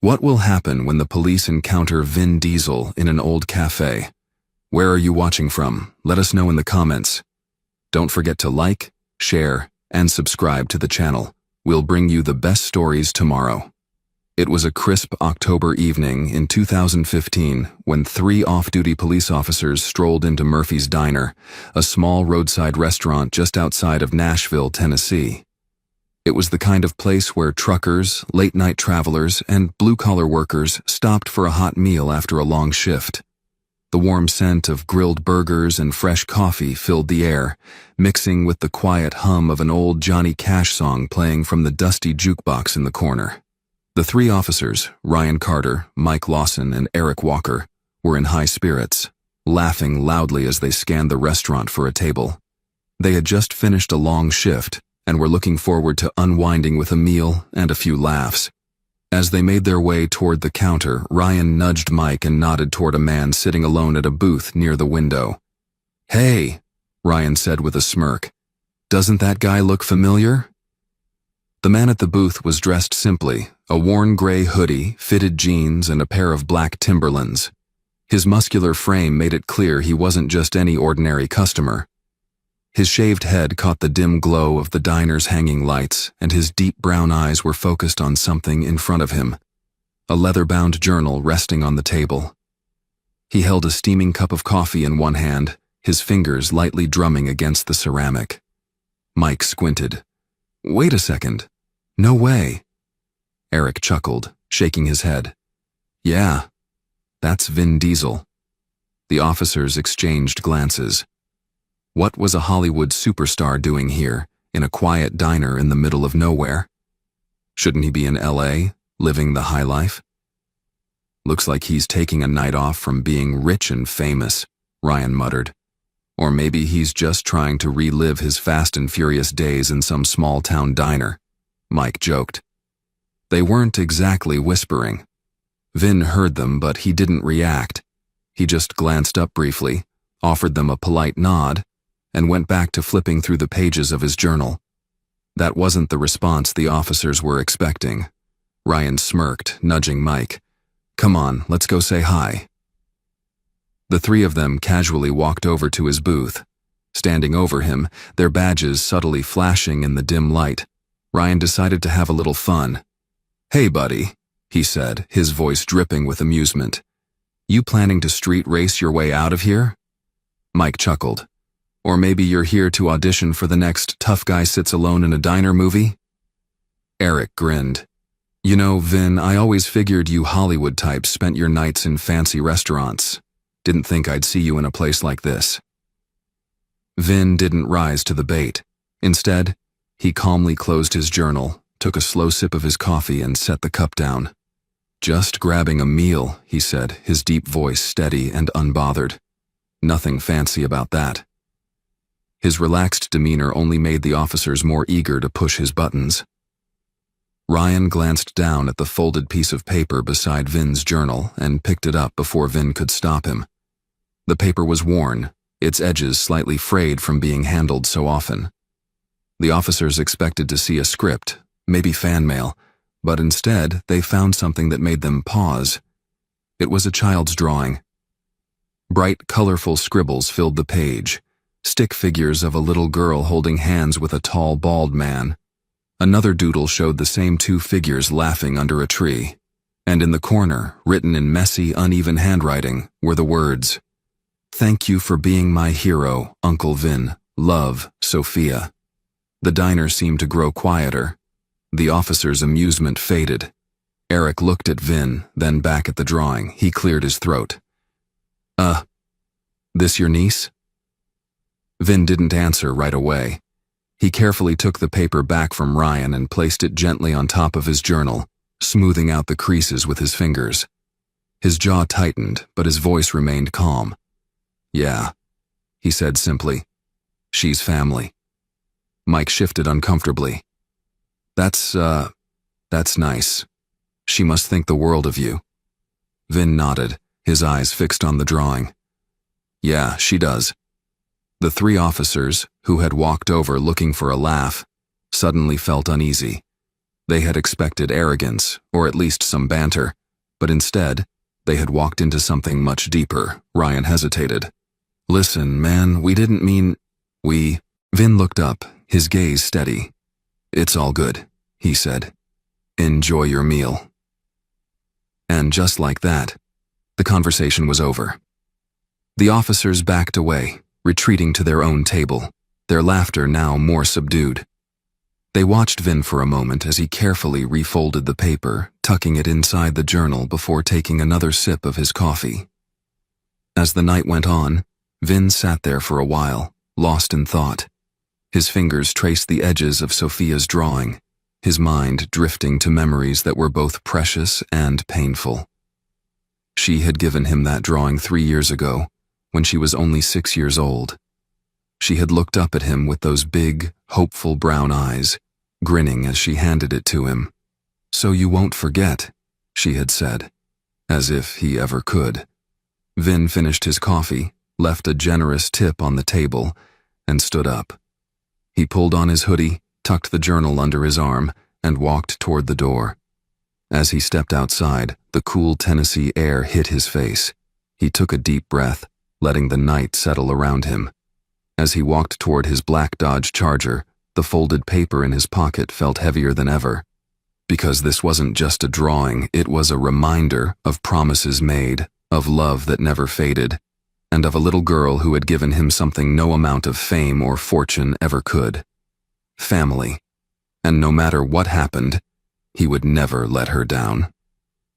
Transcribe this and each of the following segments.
What will happen when the police encounter Vin Diesel in an old cafe? Where are you watching from? Let us know in the comments. Don't forget to like, share, and subscribe to the channel. We'll bring you the best stories tomorrow. It was a crisp October evening in 2015 when 3 off-duty police officers strolled into Murphy's Diner, a small roadside restaurant just outside of Nashville, Tennessee. It was the kind of place where truckers, late-night travelers, and blue-collar workers stopped for a hot meal after a long shift. The warm scent of grilled burgers and fresh coffee filled the air, mixing with the quiet hum of an old Johnny Cash song playing from the dusty jukebox in the corner. The 3 officers, Ryan Carter, Mike Lawson, and Eric Walker, were in high spirits, laughing loudly as they scanned the restaurant for a table. They had just finished a long shift and were looking forward to unwinding with a meal and a few laughs. As they made their way toward the counter, Ryan nudged Mike and nodded toward a man sitting alone at a booth near the window. "Hey," Ryan said with a smirk. "Doesn't that guy look familiar?" The man at the booth was dressed simply, a worn gray hoodie, fitted jeans, and a pair of black Timberlands. His muscular frame made it clear he wasn't just any ordinary customer. His shaved head caught the dim glow of the diner's hanging lights, and his deep brown eyes were focused on something in front of him, a leather-bound journal resting on the table. He held a steaming cup of coffee in one hand, his fingers lightly drumming against the ceramic. Mike squinted. "Wait a second. No way." Eric chuckled, shaking his head. "Yeah, that's Vin Diesel." The officers exchanged glances. What was a Hollywood superstar doing here, in a quiet diner in the middle of nowhere? Shouldn't he be in LA, living the high life? "Looks like he's taking a night off from being rich and famous," Ryan muttered. "Or maybe he's just trying to relive his fast and furious days in some small-town diner," Mike joked. They weren't exactly whispering. Vin heard them, but he didn't react. He just glanced up briefly, offered them a polite nod, and went back to flipping through the pages of his journal. That wasn't the response the officers were expecting. Ryan smirked, nudging Mike. "Come on, let's go say hi." The 3 of them casually walked over to his booth. Standing over him, their badges subtly flashing in the dim light, Ryan decided to have a little fun. "Hey, buddy," he said, his voice dripping with amusement. "You planning to street race your way out of here?" Mike chuckled. "Or maybe you're here to audition for the next Tough Guy Sits Alone in a Diner movie?" Eric grinned. "You know, Vin, I always figured you Hollywood types spent your nights in fancy restaurants. Didn't think I'd see you in a place like this." Vin didn't rise to the bait. Instead, he calmly closed his journal, took a slow sip of his coffee, and set the cup down. "Just grabbing a meal," he said, his deep voice steady and unbothered. "Nothing fancy about that." His relaxed demeanor only made the officers more eager to push his buttons. Ryan glanced down at the folded piece of paper beside Vin's journal and picked it up before Vin could stop him. The paper was worn, its edges slightly frayed from being handled so often. The officers expected to see a script, maybe fan mail, but instead they found something that made them pause. It was a child's drawing. Bright, colorful scribbles filled the page, stick figures of a little girl holding hands with a tall, bald man. Another doodle showed the same 2 figures laughing under a tree, and in the corner, written in messy, uneven handwriting, were the words, "Thank you for being my hero, Uncle Vin. Love, Sophia." The diner seemed to grow quieter. The officer's amusement faded. Eric looked at Vin, then back at the drawing. He cleared his throat. This your niece?" Vin didn't answer right away. He carefully took the paper back from Ryan and placed it gently on top of his journal, smoothing out the creases with his fingers. His jaw tightened, but his voice remained calm. "Yeah," he said simply. "She's family." Mike shifted uncomfortably. That's nice. She must think the world of you." Vin nodded, his eyes fixed on the drawing. "Yeah, she does." The 3 officers, who had walked over looking for a laugh, suddenly felt uneasy. They had expected arrogance, or at least some banter, but instead, they had walked into something much deeper. Ryan hesitated. "Listen, man, we didn't mean… we…" Vin looked up, his gaze steady. "It's all good," he said. "Enjoy your meal." And just like that, the conversation was over. The officers backed away, retreating to their own table, their laughter now more subdued. They watched Vin for a moment as he carefully refolded the paper, tucking it inside the journal before taking another sip of his coffee. As the night went on, Vin sat there for a while, lost in thought. His fingers traced the edges of Sophia's drawing, his mind drifting to memories that were both precious and painful. She had given him that drawing 3 years ago, when she was only 6 years old. She had looked up at him with those big, hopeful brown eyes, grinning as she handed it to him. "So you won't forget," she had said, as if he ever could. Vin finished his coffee, left a generous tip on the table, and stood up. He pulled on his hoodie, tucked the journal under his arm, and walked toward the door. As he stepped outside, the cool Tennessee air hit his face. He took a deep breath, letting the night settle around him. As he walked toward his black Dodge Charger, the folded paper in his pocket felt heavier than ever. Because this wasn't just a drawing, it was a reminder of promises made, of love that never faded, and of a little girl who had given him something no amount of fame or fortune ever could. Family. And no matter what happened, he would never let her down.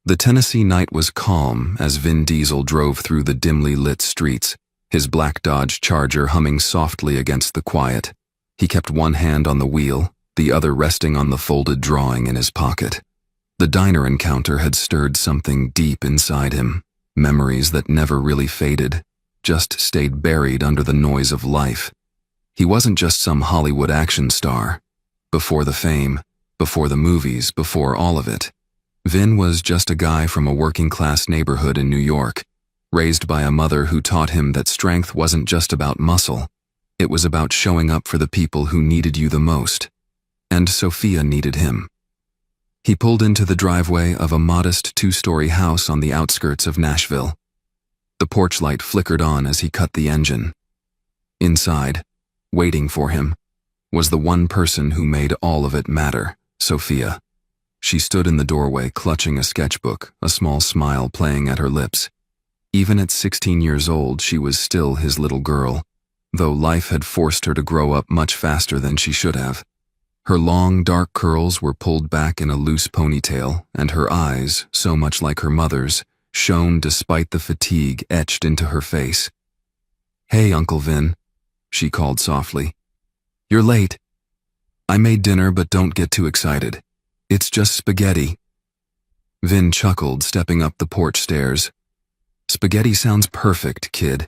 The Tennessee night was calm as Vin Diesel drove through the dimly lit streets, his black Dodge Charger humming softly against the quiet. He kept one hand on the wheel, the other resting on the folded drawing in his pocket. The diner encounter had stirred something deep inside him, memories that never really faded, just stayed buried under the noise of life. He wasn't just some Hollywood action star. Before the fame, before the movies, before all of it, Vin was just a guy from a working-class neighborhood in New York, raised by a mother who taught him that strength wasn't just about muscle, it was about showing up for the people who needed you the most. And Sophia needed him. He pulled into the driveway of a modest 2-story house on the outskirts of Nashville. The porch light flickered on as he cut the engine. Inside, waiting for him, was the one person who made all of it matter, Sophia. She stood in the doorway clutching a sketchbook, a small smile playing at her lips. Even at 16 years old, she was still his little girl, though life had forced her to grow up much faster than she should have. Her long, dark curls were pulled back in a loose ponytail, and her eyes, so much like her mother's, shone despite the fatigue etched into her face. "Hey, Uncle Vin," she called softly. "You're late. I made dinner, but don't get too excited. It's just spaghetti." Vin chuckled, stepping up the porch stairs. "Spaghetti sounds perfect, kid."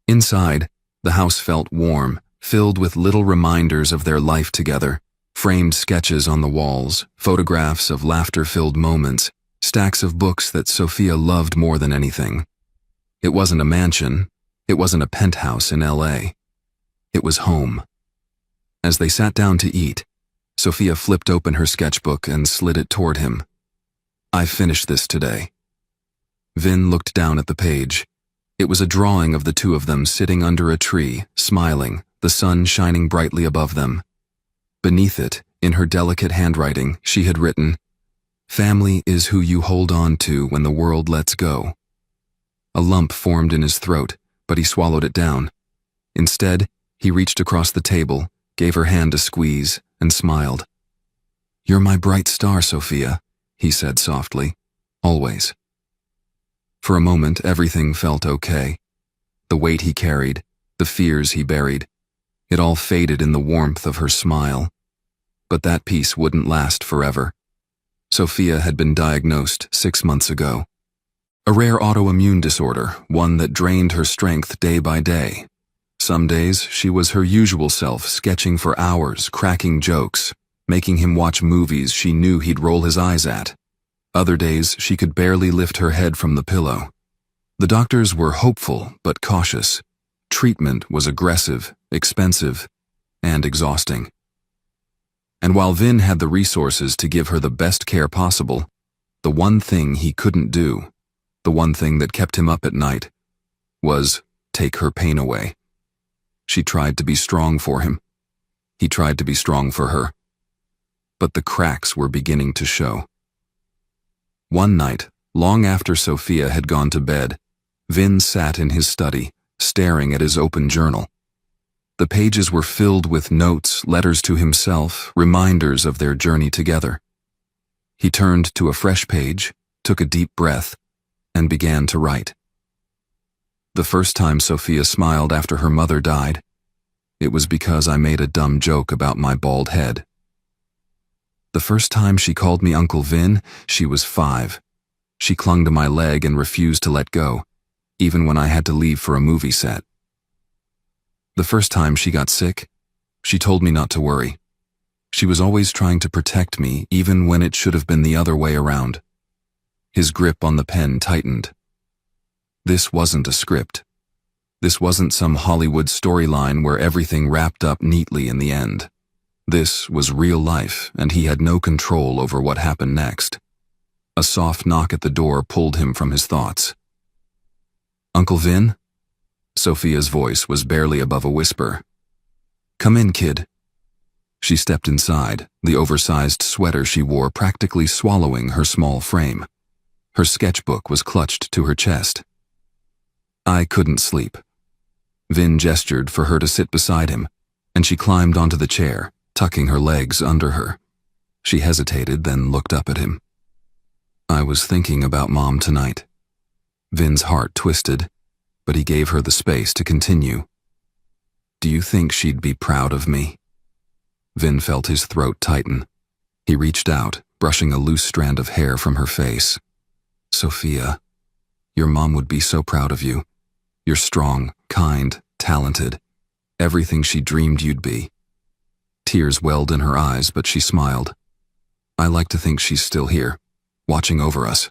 Inside, the house felt warm, filled with little reminders of their life together, framed sketches on the walls, photographs of laughter-filled moments, stacks of books that Sophia loved more than anything. It wasn't a mansion. It wasn't a penthouse in LA. It was home. As they sat down to eat, Sophia flipped open her sketchbook and slid it toward him. "I finished this today." Vin looked down at the page. It was a drawing of the two of them sitting under a tree, smiling, the sun shining brightly above them. Beneath it, in her delicate handwriting, she had written, "Family is who you hold on to when the world lets go." A lump formed in his throat, but he swallowed it down. Instead, he reached across the table, gave her hand a squeeze, and smiled. "You're my bright star, Sophia," he said softly. "Always." For a moment, everything felt okay. The weight he carried, the fears he buried, it all faded in the warmth of her smile. But that peace wouldn't last forever. Sophia had been diagnosed 6 months ago. A rare autoimmune disorder, one that drained her strength day by day. Some days, she was her usual self, sketching for hours, cracking jokes, making him watch movies she knew he'd roll his eyes at. Other days, she could barely lift her head from the pillow. The doctors were hopeful but cautious. Treatment was aggressive, expensive, and exhausting. And while Vin had the resources to give her the best care possible, the one thing he couldn't do, the one thing that kept him up at night, was take her pain away. She tried to be strong for him. He tried to be strong for her. But the cracks were beginning to show. One night, long after Sophia had gone to bed, Vin sat in his study, staring at his open journal. The pages were filled with notes, letters to himself, reminders of their journey together. He turned to a fresh page, took a deep breath, and began to write. The first time Sophia smiled after her mother died, it was because I made a dumb joke about my bald head. The first time she called me Uncle Vin, she was 5. She clung to my leg and refused to let go, even when I had to leave for a movie set. The first time she got sick, she told me not to worry. She was always trying to protect me, even when it should have been the other way around. His grip on the pen tightened. This wasn't a script. This wasn't some Hollywood storyline where everything wrapped up neatly in the end. This was real life, and he had no control over what happened next. A soft knock at the door pulled him from his thoughts. "Uncle Vin?" Sophia's voice was barely above a whisper. "Come in, kid." She stepped inside, the oversized sweater she wore practically swallowing her small frame. Her sketchbook was clutched to her chest. "I couldn't sleep." Vin gestured for her to sit beside him, and she climbed onto the chair, tucking her legs under her. She hesitated, then looked up at him. "I was thinking about Mom tonight." Vin's heart twisted, but he gave her the space to continue. "Do you think she'd be proud of me?" Vin felt his throat tighten. He reached out, brushing a loose strand of hair from her face. "Sophia, your mom would be so proud of you. You're strong, kind, talented, everything she dreamed you'd be." Tears welled in her eyes, but she smiled. "I like to think she's still here, watching over us."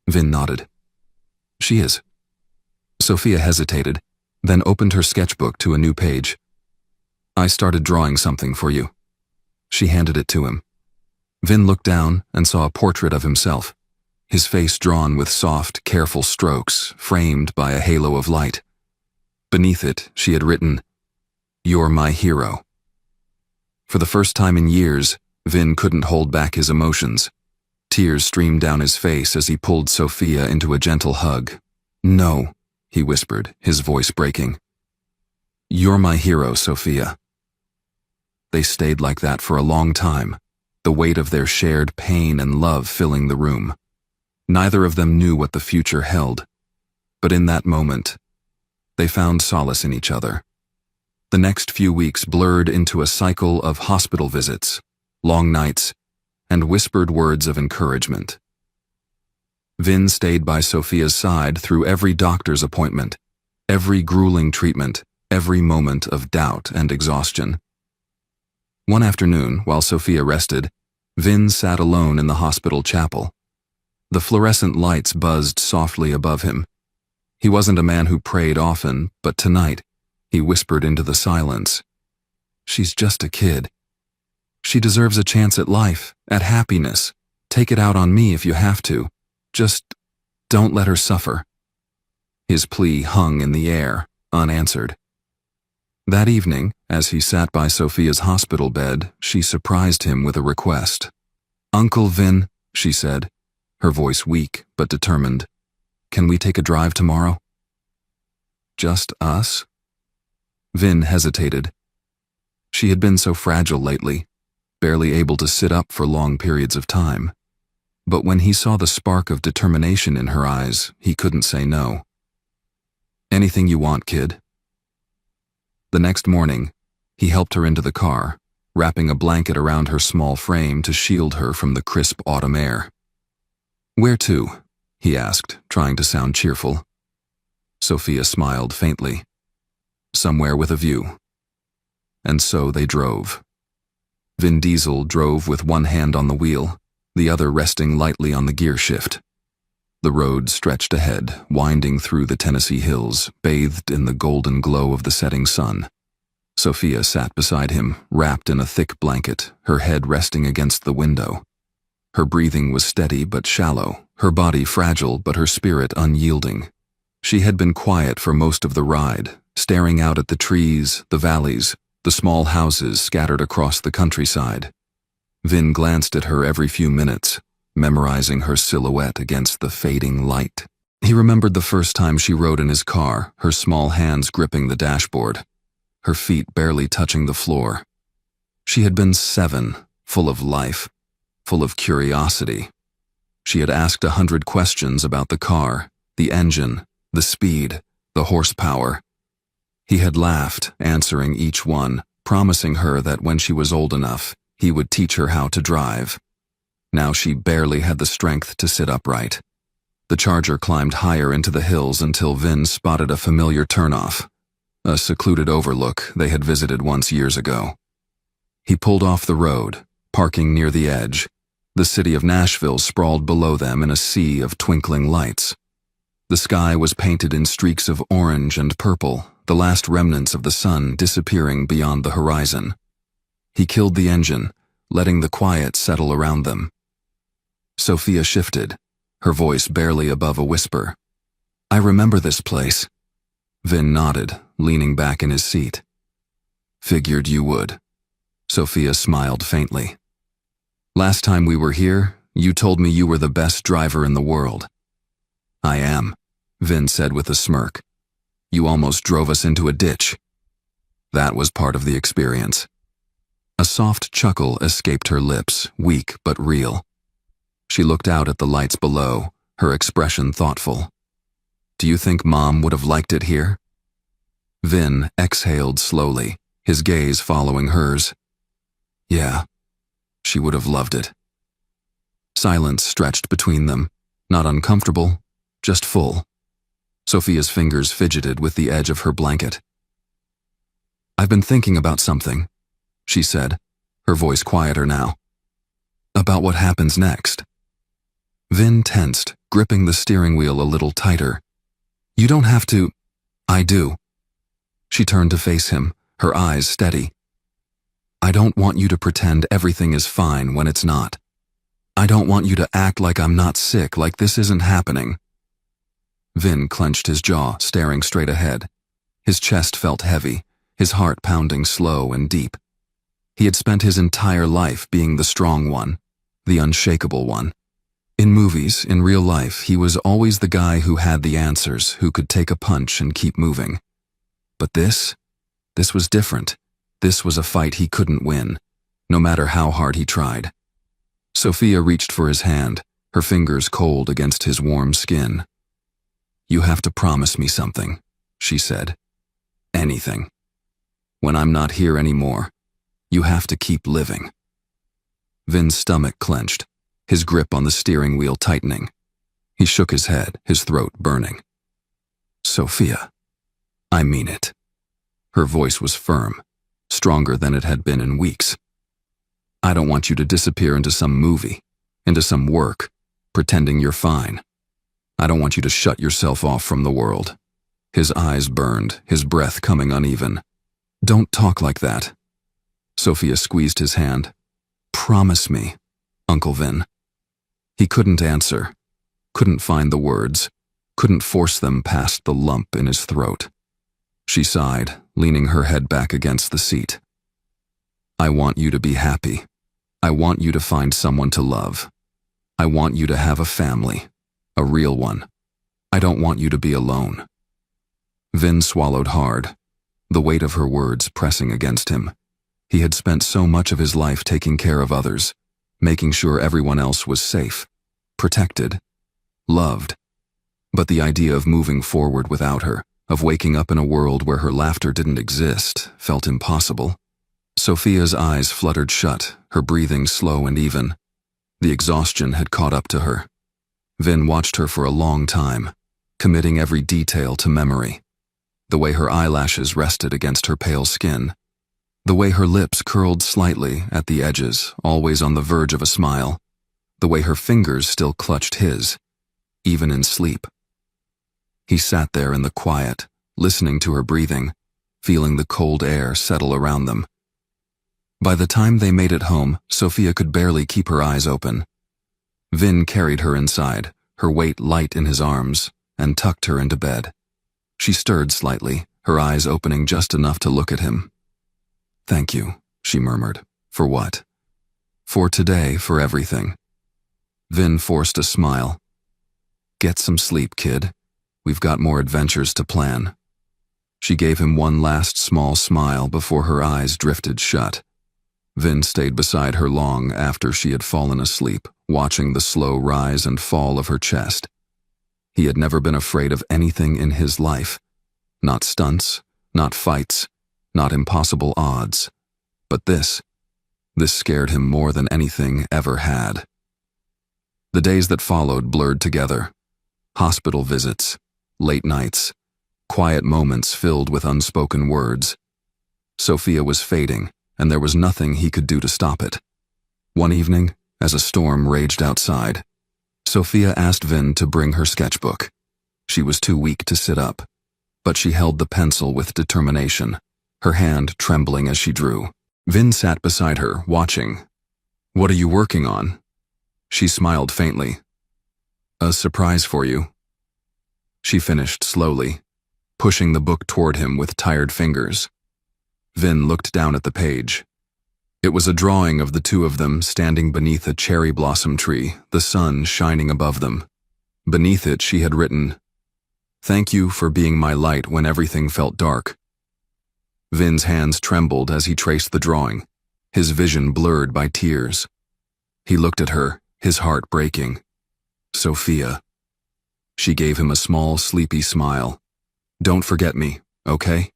Vin nodded. "She is." Sophia hesitated, then opened her sketchbook to a new page. "I started drawing something for you." She handed it to him. Vin looked down and saw a portrait of himself, his face drawn with soft, careful strokes, framed by a halo of light. Beneath it, she had written, "You're my hero." For the first time in years, Vin couldn't hold back his emotions. Tears streamed down his face as he pulled Sophia into a gentle hug. "No," he whispered, his voice breaking. "You're my hero, Sophia." They stayed like that for a long time, the weight of their shared pain and love filling the room. Neither of them knew what the future held, but in that moment, they found solace in each other. The next few weeks blurred into a cycle of hospital visits, long nights, and whispered words of encouragement. Vin stayed by Sophia's side through every doctor's appointment, every grueling treatment, every moment of doubt and exhaustion. One afternoon, while Sophia rested, Vin sat alone in the hospital chapel. The fluorescent lights buzzed softly above him. He wasn't a man who prayed often, but tonight, he whispered into the silence. "She's just a kid. She deserves a chance at life, at happiness. Take it out on me if you have to. Just don't let her suffer." His plea hung in the air, unanswered. That evening, as he sat by Sophia's hospital bed, she surprised him with a request. "Uncle Vin," she said, her voice weak but determined, "can we take a drive tomorrow?" "Just us?" Vin hesitated. She had been so fragile lately, barely able to sit up for long periods of time. But when he saw the spark of determination in her eyes, he couldn't say no. "Anything you want, kid." The next morning, he helped her into the car, wrapping a blanket around her small frame to shield her from the crisp autumn air. "Where to?" he asked, trying to sound cheerful. Sophia smiled faintly. "Somewhere with a view." And so they drove. Vin Diesel drove with one hand on the wheel, the other resting lightly on the gear shift. The road stretched ahead, winding through the Tennessee hills, bathed in the golden glow of the setting sun. Sophia sat beside him, wrapped in a thick blanket, her head resting against the window. Her breathing was steady but shallow, her body fragile but her spirit unyielding. She had been quiet for most of the ride, staring out at the trees, the valleys, the small houses scattered across the countryside. Vin glanced at her every few minutes, memorizing her silhouette against the fading light. He remembered the first time she rode in his car, her small hands gripping the dashboard, her feet barely touching the floor. She had been 7, full of life, full of curiosity. She had asked 100 questions about the car, the engine, the speed, the horsepower. He had laughed, answering each one, promising her that when she was old enough, he would teach her how to drive. Now she barely had the strength to sit upright. The Charger climbed higher into the hills until Vin spotted a familiar turnoff, a secluded overlook they had visited once years ago. He pulled off the road, parking near the edge. The city of Nashville sprawled below them in a sea of twinkling lights. The sky was painted in streaks of orange and purple, the last remnants of the sun disappearing beyond the horizon. He killed the engine, letting the quiet settle around them. Sophia shifted, her voice barely above a whisper. "I remember this place." Vin nodded, leaning back in his seat. "Figured you would." Sophia smiled faintly. "Last time we were here, you told me you were the best driver in the world." "I am," Vin said with a smirk. "You almost drove us into a ditch." That was part of the experience. A soft chuckle escaped her lips, weak but real. She looked out at the lights below, her expression thoughtful. "Do you think Mom would have liked it here?" Vin exhaled slowly, his gaze following hers. "Yeah, she would have loved it." Silence stretched between them, not uncomfortable, just full. Sophia's fingers fidgeted with the edge of her blanket. "I've been thinking about something," she said, her voice quieter now. "About what happens next." Vin tensed, gripping the steering wheel a little tighter. "You don't have to." "I do." She turned to face him, her eyes steady. "I don't want you to pretend everything is fine when it's not. I don't want you to act like I'm not sick, like this isn't happening." Vin clenched his jaw, staring straight ahead. His chest felt heavy, his heart pounding slow and deep. He had spent his entire life being the strong one, the unshakable one. In movies, in real life, he was always the guy who had the answers, who could take a punch and keep moving. But this was different. This was a fight he couldn't win, no matter how hard he tried. Sophia reached for his hand, her fingers cold against his warm skin. "You have to promise me something," she said. "Anything. When I'm not here anymore, you have to keep living." Vin's stomach clenched, his grip on the steering wheel tightening. He shook his head, his throat burning. "Sophia, I mean it." Her voice was firm, stronger than it had been in weeks. "I don't want you to disappear into some movie, into some work, pretending you're fine. I don't want you to shut yourself off from the world." His eyes burned, his breath coming uneven. "Don't talk like that." Sophia squeezed his hand. "Promise me, Uncle Vin." He couldn't answer, couldn't find the words, couldn't force them past the lump in his throat. She sighed, leaning her head back against the seat. "I want you to be happy. I want you to find someone to love. I want you to have a family, a real one. I don't want you to be alone." Vin swallowed hard, the weight of her words pressing against him. He had spent so much of his life taking care of others, making sure everyone else was safe, protected, loved. But the idea of moving forward without her, of waking up in a world where her laughter didn't exist, felt impossible. Sophia's eyes fluttered shut, her breathing slow and even. The exhaustion had caught up to her. Vin watched her for a long time, committing every detail to memory. The way her eyelashes rested against her pale skin. The way her lips curled slightly at the edges, always on the verge of a smile. The way her fingers still clutched his, even in sleep. He sat there in the quiet, listening to her breathing, feeling the cold air settle around them. By the time they made it home, Sophia could barely keep her eyes open. Vin carried her inside, her weight light in his arms, and tucked her into bed. She stirred slightly, her eyes opening just enough to look at him. "Thank you," she murmured. "For what?" "For today, for everything." Vin forced a smile. "Get some sleep, kid. We've got more adventures to plan." She gave him one last small smile before her eyes drifted shut. Vin stayed beside her long after she had fallen asleep, watching the slow rise and fall of her chest. He had never been afraid of anything in his life. Not stunts, not fights, not impossible odds. But this scared him more than anything ever had. The days that followed blurred together. Hospital visits, late nights, quiet moments filled with unspoken words. Sophia was fading, and there was nothing he could do to stop it. One evening, as a storm raged outside, Sophia asked Vin to bring her sketchbook. She was too weak to sit up, but she held the pencil with determination, her hand trembling as she drew. Vin sat beside her, watching. "What are you working on?" She smiled faintly. "A surprise for you." She finished slowly, pushing the book toward him with tired fingers. Vin looked down at the page. It was a drawing of the two of them standing beneath a cherry blossom tree, the sun shining above them. Beneath it she had written, "Thank you for being my light when everything felt dark." Vin's hands trembled as he traced the drawing, his vision blurred by tears. He looked at her, his heart breaking. "Sophia." She gave him a small, sleepy smile. "Don't forget me, okay?"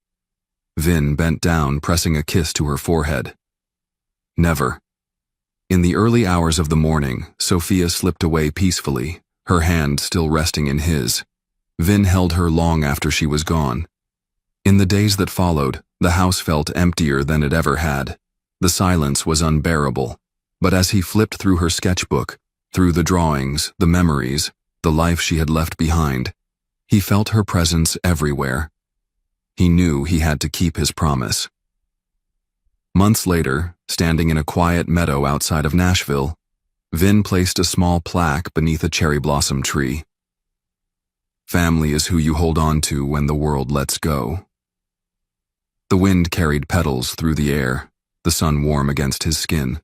Vin bent down, pressing a kiss to her forehead. "Never." In the early hours of the morning, Sophia slipped away peacefully, her hand still resting in his. Vin held her long after she was gone. In the days that followed, the house felt emptier than it ever had. The silence was unbearable, but as he flipped through her sketchbook, through the drawings, the memories, the life she had left behind, he felt her presence everywhere. He knew he had to keep his promise. Months later, standing in a quiet meadow outside of Nashville, Vin placed a small plaque beneath a cherry blossom tree. "Family is who you hold on to when the world lets go." The wind carried petals through the air, the sun warm against his skin.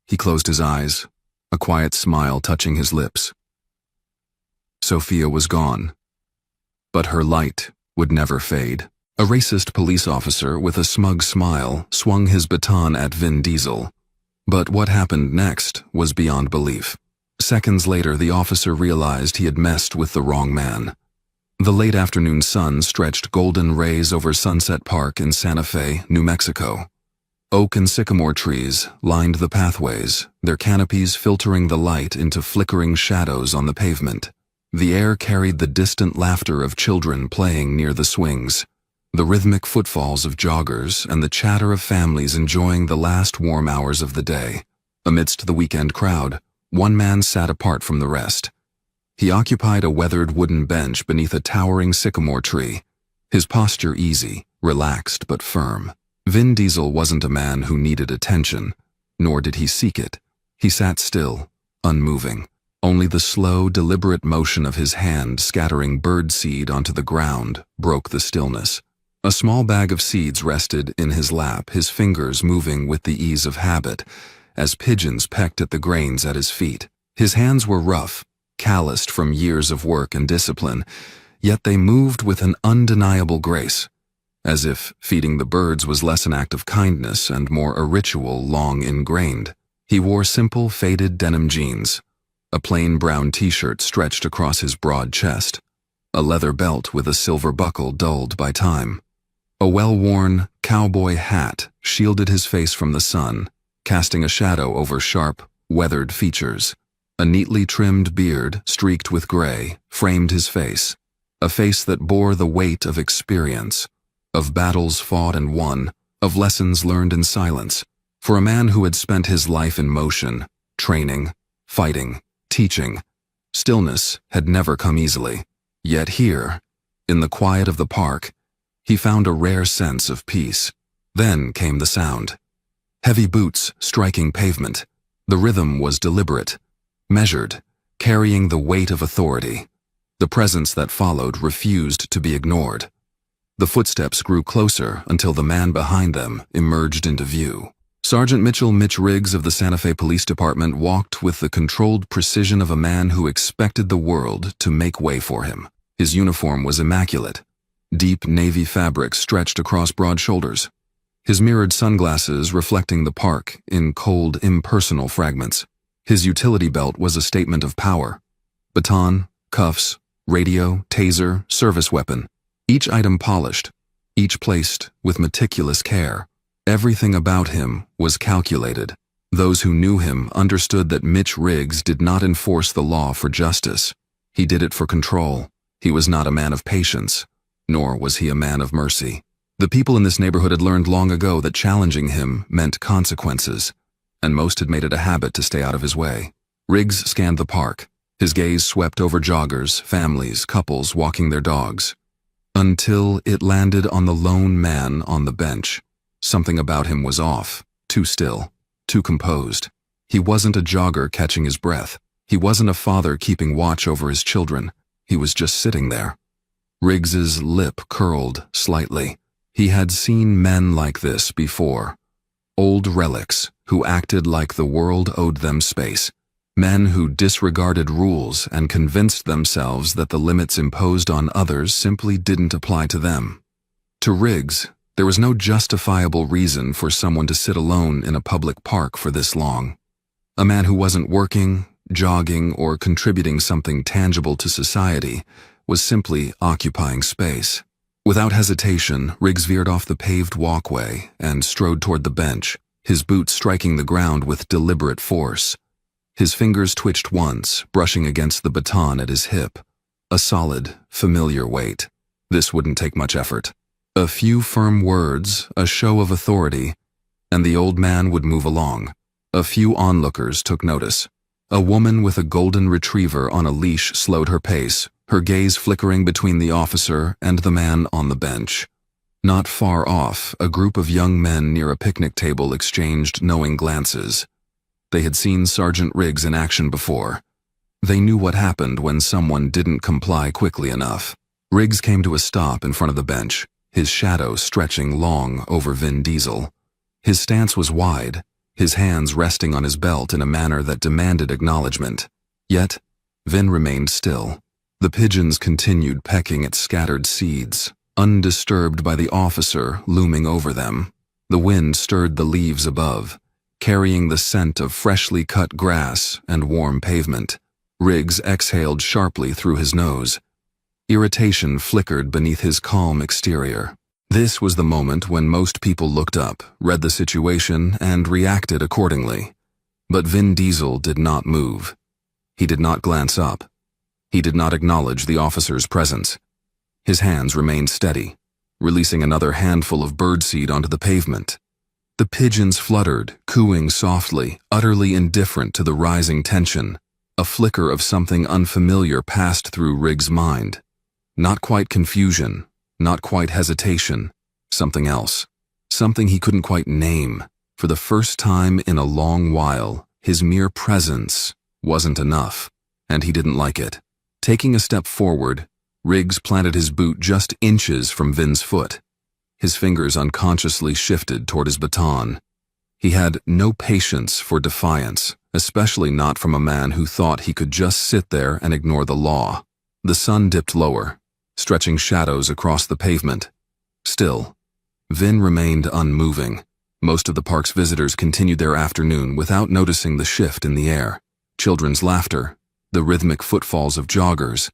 He closed his eyes, a quiet smile touching his lips. Sophia was gone, but her light would never fade. A racist police officer with a smug smile swung his baton at Vin Diesel. But what happened next was beyond belief. Seconds later, the officer realized he had messed with the wrong man. The late afternoon sun stretched golden rays over Sunset Park in Santa Fe, New Mexico. Oak and sycamore trees lined the pathways, their canopies filtering the light into flickering shadows on the pavement. The air carried the distant laughter of children playing near the swings, the rhythmic footfalls of joggers, and the chatter of families enjoying the last warm hours of the day. Amidst the weekend crowd, one man sat apart from the rest. He occupied a weathered wooden bench beneath a towering sycamore tree, his posture easy, relaxed but firm. Vin Diesel wasn't a man who needed attention, nor did he seek it. He sat still, unmoving. Only the slow, deliberate motion of his hand scattering birdseed onto the ground broke the stillness. A small bag of seeds rested in his lap, his fingers moving with the ease of habit, as pigeons pecked at the grains at his feet. His hands were rough, calloused from years of work and discipline, yet they moved with an undeniable grace, as if feeding the birds was less an act of kindness and more a ritual long ingrained. He wore simple, faded denim jeans, a plain brown t-shirt stretched across his broad chest, a leather belt with a silver buckle dulled by time. A well-worn cowboy hat shielded his face from the sun, casting a shadow over sharp, weathered features. A neatly trimmed beard, streaked with gray, framed his face, a face that bore the weight of experience, of battles fought and won, of lessons learned in silence. For a man who had spent his life in motion, training, fighting, teaching, stillness had never come easily. Yet here, in the quiet of the park, He found a rare sense of peace. Then came the sound. Heavy boots striking pavement. The rhythm was deliberate, measured, carrying the weight of authority. The presence that followed refused to be ignored. The footsteps grew closer until the man behind them emerged into view. Sergeant Mitch Riggs of the Santa Fe Police Department walked with the controlled precision of a man who expected the world to make way for him. His uniform was immaculate. Deep navy fabric stretched across broad shoulders. His mirrored sunglasses reflecting the park in cold, impersonal fragments. His utility belt was a statement of power. Baton, cuffs, radio, taser, service weapon. Each item polished, each placed with meticulous care. Everything about him was calculated. Those who knew him understood that Mitch Riggs did not enforce the law for justice. He did it for control. He was not a man of patience, nor was he a man of mercy. The people in this neighborhood had learned long ago that challenging him meant consequences, and most had made it a habit to stay out of his way. Riggs scanned the park. His gaze swept over joggers, families, couples walking their dogs, until it landed on the lone man on the bench. Something about him was off, too still, too composed. He wasn't a jogger catching his breath. He wasn't a father keeping watch over his children. He was just sitting there. Riggs's lip curled slightly. He had seen men like this before. Old relics who acted like the world owed them space. Men who disregarded rules and convinced themselves that the limits imposed on others simply didn't apply to them. To Riggs, there was no justifiable reason for someone to sit alone in a public park for this long. A man who wasn't working, jogging, or contributing something tangible to society was simply occupying space. Without hesitation, Riggs veered off the paved walkway and strode toward the bench, his boots striking the ground with deliberate force. His fingers twitched once, brushing against the baton at his hip. A solid, familiar weight. This wouldn't take much effort. A few firm words, a show of authority, and the old man would move along. A few onlookers took notice. A woman with a golden retriever on a leash slowed her pace, her gaze flickering between the officer and the man on the bench. Not far off, a group of young men near a picnic table exchanged knowing glances. They had seen Sergeant Riggs in action before. They knew what happened when someone didn't comply quickly enough. Riggs came to a stop in front of the bench, his shadow stretching long over Vin Diesel. His stance was wide, his hands resting on his belt in a manner that demanded acknowledgement. Yet, Vin remained still. The pigeons continued pecking at scattered seeds, undisturbed by the officer looming over them. The wind stirred the leaves above, carrying the scent of freshly cut grass and warm pavement. Riggs exhaled sharply through his nose. Irritation flickered beneath his calm exterior. This was the moment when most people looked up, read the situation, and reacted accordingly. But Vin Diesel did not move. He did not glance up. He did not acknowledge the officer's presence. His hands remained steady, releasing another handful of birdseed onto the pavement. The pigeons fluttered, cooing softly, utterly indifferent to the rising tension. A flicker of something unfamiliar passed through Riggs' mind. Not quite confusion, not quite hesitation, something else. Something he couldn't quite name. For the first time in a long while, his mere presence wasn't enough, and he didn't like it. Taking a step forward, Riggs planted his boot just inches from Vin's foot. His fingers unconsciously shifted toward his baton. He had no patience for defiance, especially not from a man who thought he could just sit there and ignore the law. The sun dipped lower, stretching shadows across the pavement. Still, Vin remained unmoving. Most of the park's visitors continued their afternoon without noticing the shift in the air. Children's laughter, the rhythmic footfalls of joggers,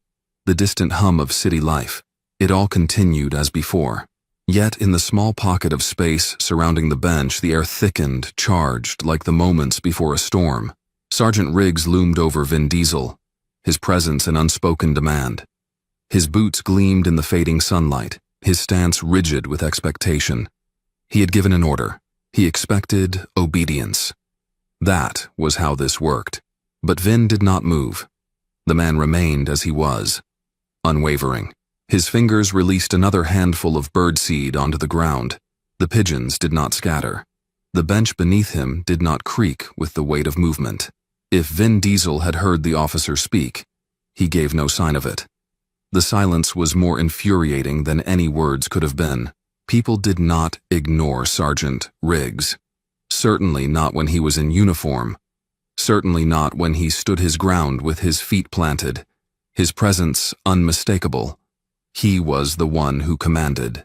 the distant hum of city life. It all continued as before. Yet in the small pocket of space surrounding the bench, the air thickened, charged, like the moments before a storm. Sergeant Riggs loomed over Vin Diesel, his presence an unspoken demand. His boots gleamed in the fading sunlight, his stance rigid with expectation. He had given an order. He expected obedience. That was how this worked. But Vin did not move. The man remained as he was, unwavering. His fingers released another handful of birdseed onto the ground. The pigeons did not scatter. The bench beneath him did not creak with the weight of movement. If Vin Diesel had heard the officer speak, he gave no sign of it. The silence was more infuriating than any words could have been. People did not ignore Sergeant Riggs. Certainly not when he was in uniform. Certainly not when he stood his ground with his feet planted, his presence unmistakable. He was the one who commanded,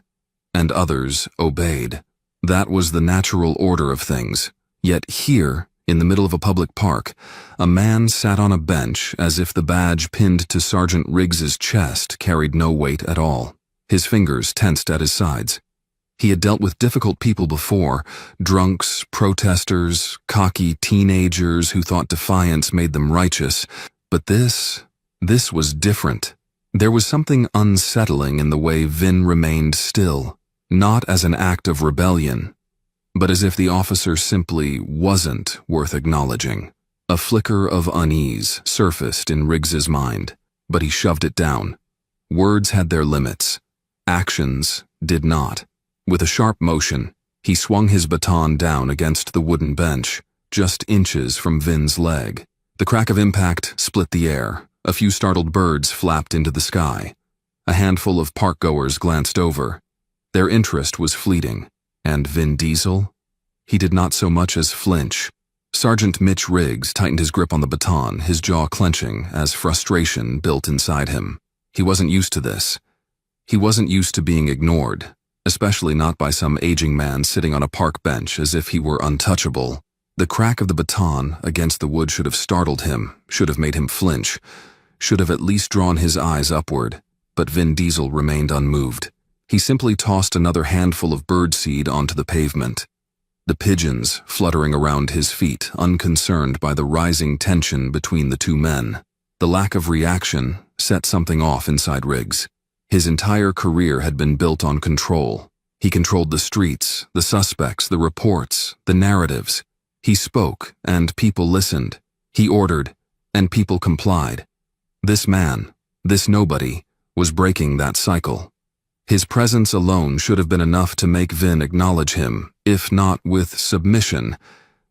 and others obeyed. That was the natural order of things. Yet here, in the middle of a public park, a man sat on a bench as if the badge pinned to Sergeant Riggs's chest carried no weight at all. His fingers tensed at his sides. He had dealt with difficult people before, drunks, protesters, cocky teenagers who thought defiance made them righteous. But this was different. There was something unsettling in the way Vin remained still, not as an act of rebellion, but as if the officer simply wasn't worth acknowledging. A flicker of unease surfaced in Riggs's mind, but he shoved it down. Words had their limits. Actions did not. With a sharp motion, he swung his baton down against the wooden bench, just inches from Vin's leg. The crack of impact split the air. A few startled birds flapped into the sky. A handful of parkgoers glanced over. Their interest was fleeting. And Vin Diesel? He did not so much as flinch. Sergeant Mitch Riggs tightened his grip on the baton, his jaw clenching as frustration built inside him. He wasn't used to this. He wasn't used to being ignored, especially not by some aging man sitting on a park bench as if he were untouchable. The crack of the baton against the wood should have startled him, should have made him flinch, should have at least drawn his eyes upward, but Vin Diesel remained unmoved. He simply tossed another handful of birdseed onto the pavement. The pigeons fluttering around his feet, unconcerned by the rising tension between the two men. The lack of reaction set something off inside Riggs. His entire career had been built on control. He controlled the streets, the suspects, the reports, the narratives. He spoke, and people listened. He ordered, and people complied. This man, this nobody, was breaking that cycle. His presence alone should have been enough to make Vin acknowledge him, if not with submission,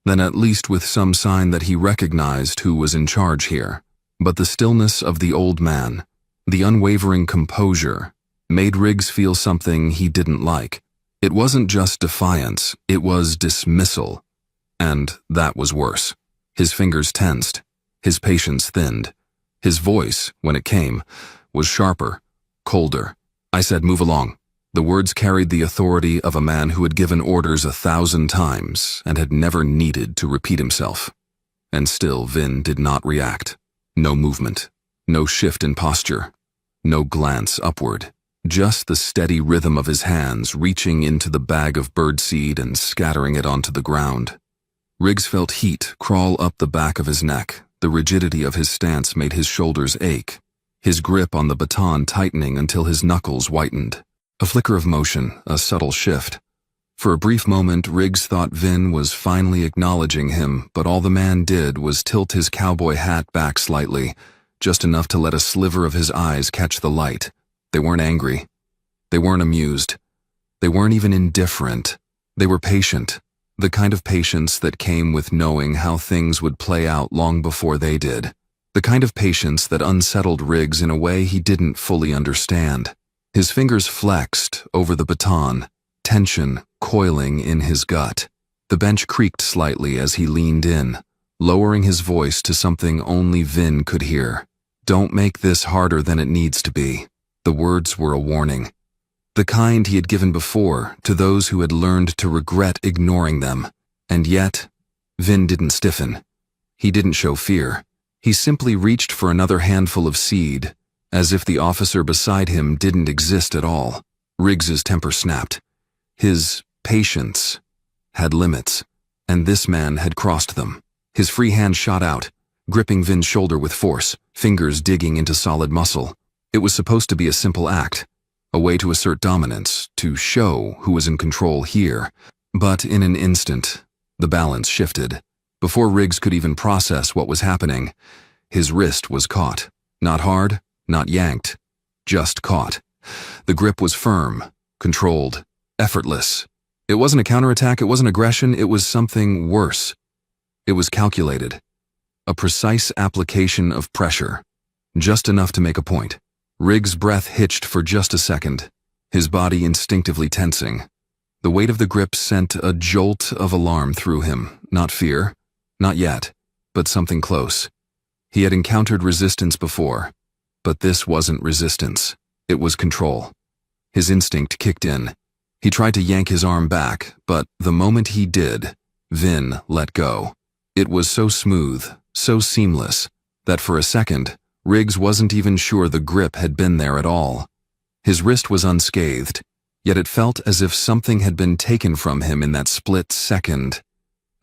then at least with some sign that he recognized who was in charge here. But the stillness of the old man, the unwavering composure, made Riggs feel something he didn't like. It wasn't just defiance, it was dismissal. And that was worse. His fingers tensed, his patience thinned. His voice, when it came, was sharper, colder. I said, "Move along." The words carried the authority of a man who had given orders 1,000 times and had never needed to repeat himself. And still Vin did not react. No movement, no shift in posture, no glance upward. Just the steady rhythm of his hands reaching into the bag of birdseed and scattering it onto the ground. Riggs felt heat crawl up the back of his neck. The rigidity of his stance made his shoulders ache, his grip on the baton tightening until his knuckles whitened. A flicker of motion, a subtle shift. For a brief moment, Riggs thought Vin was finally acknowledging him, but all the man did was tilt his cowboy hat back slightly, just enough to let a sliver of his eyes catch the light. They weren't angry. They weren't amused. They weren't even indifferent. They were patient. The kind of patience that came with knowing how things would play out long before they did. The kind of patience that unsettled Riggs in a way he didn't fully understand. His fingers flexed over the baton, tension coiling in his gut. The bench creaked slightly as he leaned in, lowering his voice to something only Vin could hear. "Don't make this harder than it needs to be." The words were a warning. The kind he had given before to those who had learned to regret ignoring them. And yet, Vin didn't stiffen. He didn't show fear. He simply reached for another handful of seed, as if the officer beside him didn't exist at all. Riggs's temper snapped. His patience had limits, and this man had crossed them. His free hand shot out, gripping Vin's shoulder with force, fingers digging into solid muscle. It was supposed to be a simple act, a way to assert dominance, to show who was in control here. But in an instant, the balance shifted. Before Riggs could even process what was happening, his wrist was caught. Not hard, not yanked, just caught. The grip was firm, controlled, effortless. It wasn't a counterattack, it wasn't aggression, it was something worse. It was calculated. A precise application of pressure. Just enough to make a point. Riggs' breath hitched for just a second, his body instinctively tensing. The weight of the grip sent a jolt of alarm through him. Not fear, not yet, but something close. He had encountered resistance before, but this wasn't resistance. It was control. His instinct kicked in. He tried to yank his arm back, but the moment he did, Vin let go. It was so smooth, so seamless, that for a second, Riggs wasn't even sure the grip had been there at all. His wrist was unscathed, yet it felt as if something had been taken from him in that split second.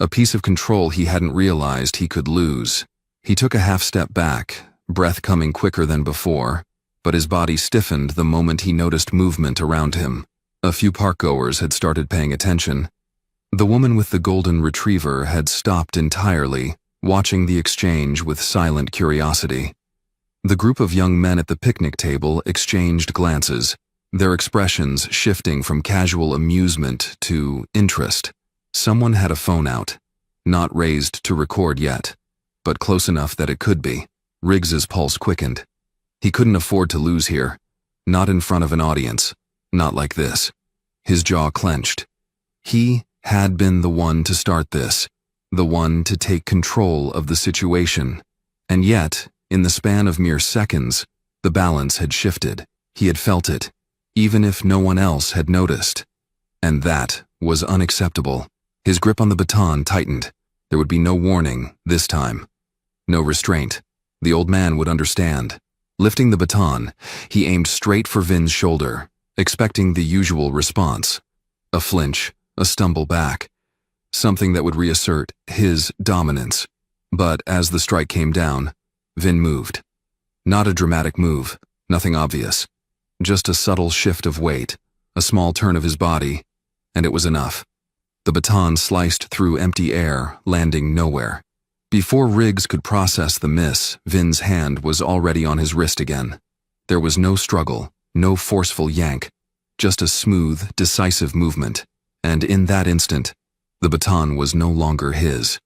A piece of control he hadn't realized he could lose. He took a half step back, breath coming quicker than before, but his body stiffened the moment he noticed movement around him. A few parkgoers had started paying attention. The woman with the golden retriever had stopped entirely, watching the exchange with silent curiosity. The group of young men at the picnic table exchanged glances, their expressions shifting from casual amusement to interest. Someone had a phone out, not raised to record yet, but close enough that it could be. Riggs's pulse quickened. He couldn't afford to lose here. Not in front of an audience. Not like this. His jaw clenched. He had been the one to start this, the one to take control of the situation. And yet, in the span of mere seconds, the balance had shifted. He had felt it, even if no one else had noticed. And that was unacceptable. His grip on the baton tightened. There would be no warning this time. No restraint. The old man would understand. Lifting the baton, he aimed straight for Vin's shoulder, expecting the usual response. A flinch, a stumble back. Something that would reassert his dominance. But as the strike came down, Vin moved. Not a dramatic move, nothing obvious. Just a subtle shift of weight, a small turn of his body, and it was enough. The baton sliced through empty air, landing nowhere. Before Riggs could process the miss, Vin's hand was already on his wrist again. There was no struggle, no forceful yank, just a smooth, decisive movement. And in that instant, the baton was no longer his.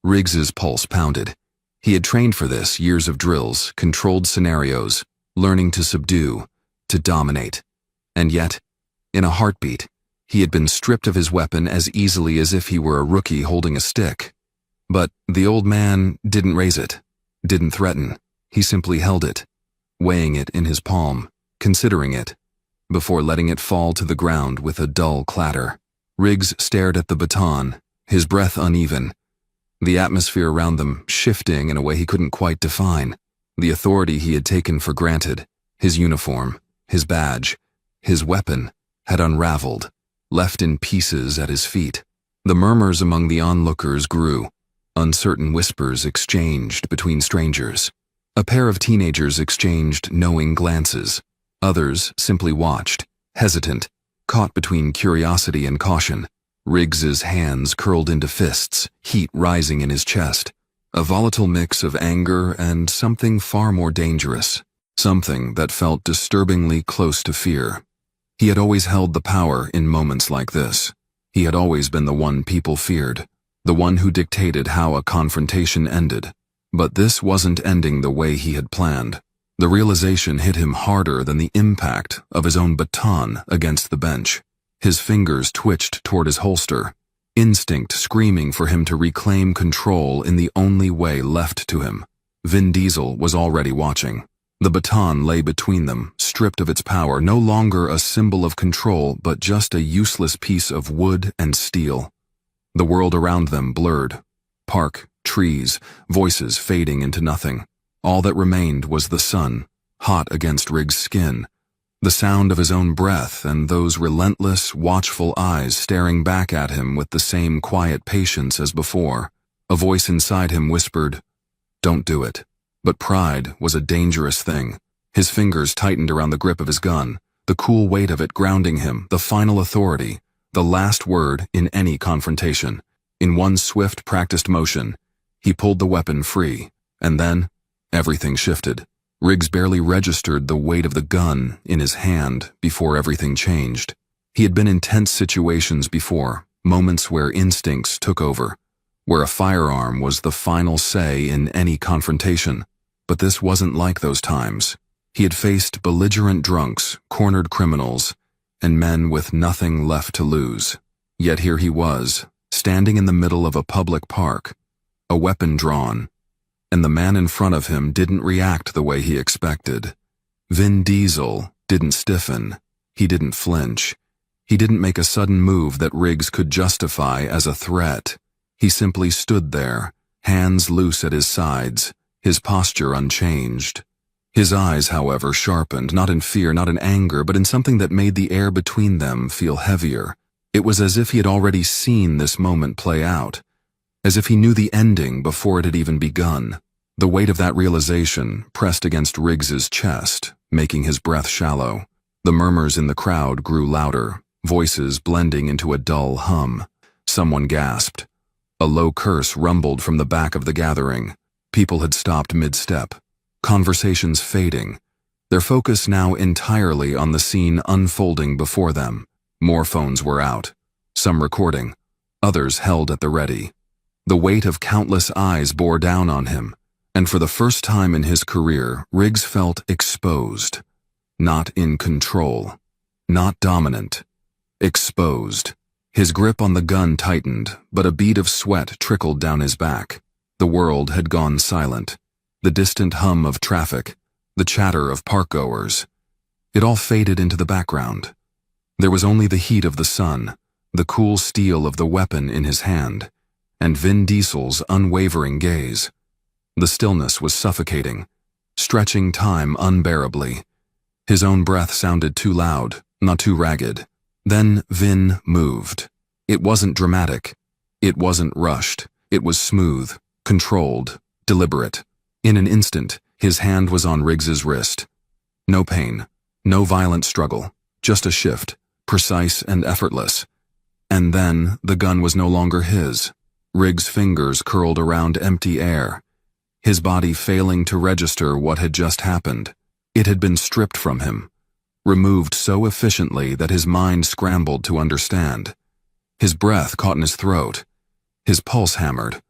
Riggs's pulse pounded. He had trained for this, years of drills, controlled scenarios, learning to subdue, to dominate. And yet, in a heartbeat, he had been stripped of his weapon as easily as if he were a rookie holding a stick. But the old man didn't raise it, didn't threaten. He simply held it, weighing it in his palm, considering it, before letting it fall to the ground with a dull clatter. Riggs stared at the baton, his breath uneven, the atmosphere around them shifting in a way he couldn't quite define. The authority he had taken for granted, his uniform, his badge, his weapon, had unraveled, left in pieces at his feet. The murmurs among the onlookers grew. Uncertain whispers exchanged between strangers. A pair of teenagers exchanged knowing glances. Others simply watched, hesitant, caught between curiosity and caution. Riggs's hands curled into fists, heat rising in his chest. A volatile mix of anger and something far more dangerous. Something that felt disturbingly close to fear. He had always held the power in moments like this. He had always been the one people feared. The one who dictated how a confrontation ended. But this wasn't ending the way he had planned. The realization hit him harder than the impact of his own baton against the bench. His fingers twitched toward his holster, instinct screaming for him to reclaim control in the only way left to him. Vin Diesel was already watching. The baton lay between them, stripped of its power, no longer a symbol of control, but just a useless piece of wood and steel. The world around them blurred. Park, trees, voices fading into nothing. All that remained was the sun, hot against Riggs' skin, the sound of his own breath and those relentless, watchful eyes staring back at him with the same quiet patience as before. A voice inside him whispered, "Don't do it." But pride was a dangerous thing. His fingers tightened around the grip of his gun, the cool weight of it grounding him, the final authority, the last word in any confrontation. In one swift, practiced motion, he pulled the weapon free, and then everything shifted. Riggs barely registered the weight of the gun in his hand before everything changed. He had been in tense situations before, moments where instincts took over, where a firearm was the final say in any confrontation. But this wasn't like those times. He had faced belligerent drunks, cornered criminals, and men with nothing left to lose. Yet here he was, standing in the middle of a public park, a weapon drawn, and the man in front of him didn't react the way he expected. Vin Diesel didn't stiffen. He didn't flinch. He didn't make a sudden move that Riggs could justify as a threat. He simply stood there, hands loose at his sides, his posture unchanged. His eyes, however, sharpened, not in fear, not in anger, but in something that made the air between them feel heavier. It was as if he had already seen this moment play out, as if he knew the ending before it had even begun. The weight of that realization pressed against Riggs's chest, making his breath shallow. The murmurs in the crowd grew louder, voices blending into a dull hum. Someone gasped. A low curse rumbled from the back of the gathering. People had stopped mid-step, conversations fading, their focus now entirely on the scene unfolding before them. More phones were out, some recording, others held at the ready. The weight of countless eyes bore down on him, and for the first time in his career, Riggs felt exposed. Not in control, not dominant. Exposed. His grip on the gun tightened, but a bead of sweat trickled down his back. The world had gone silent. The distant hum of traffic, the chatter of parkgoers. It all faded into the background. There was only the heat of the sun, the cool steel of the weapon in his hand, and Vin Diesel's unwavering gaze. The stillness was suffocating, stretching time unbearably. His own breath sounded too loud, not too ragged. Then Vin moved. It wasn't dramatic. It wasn't rushed. It was smooth, controlled, deliberate. In an instant, his hand was on Riggs's wrist. No pain, no violent struggle, just a shift, precise and effortless. And then the gun was no longer his. Riggs' fingers curled around empty air, his body failing to register what had just happened. It had been stripped from him, removed so efficiently that his mind scrambled to understand. His breath caught in his throat. His pulse hammered.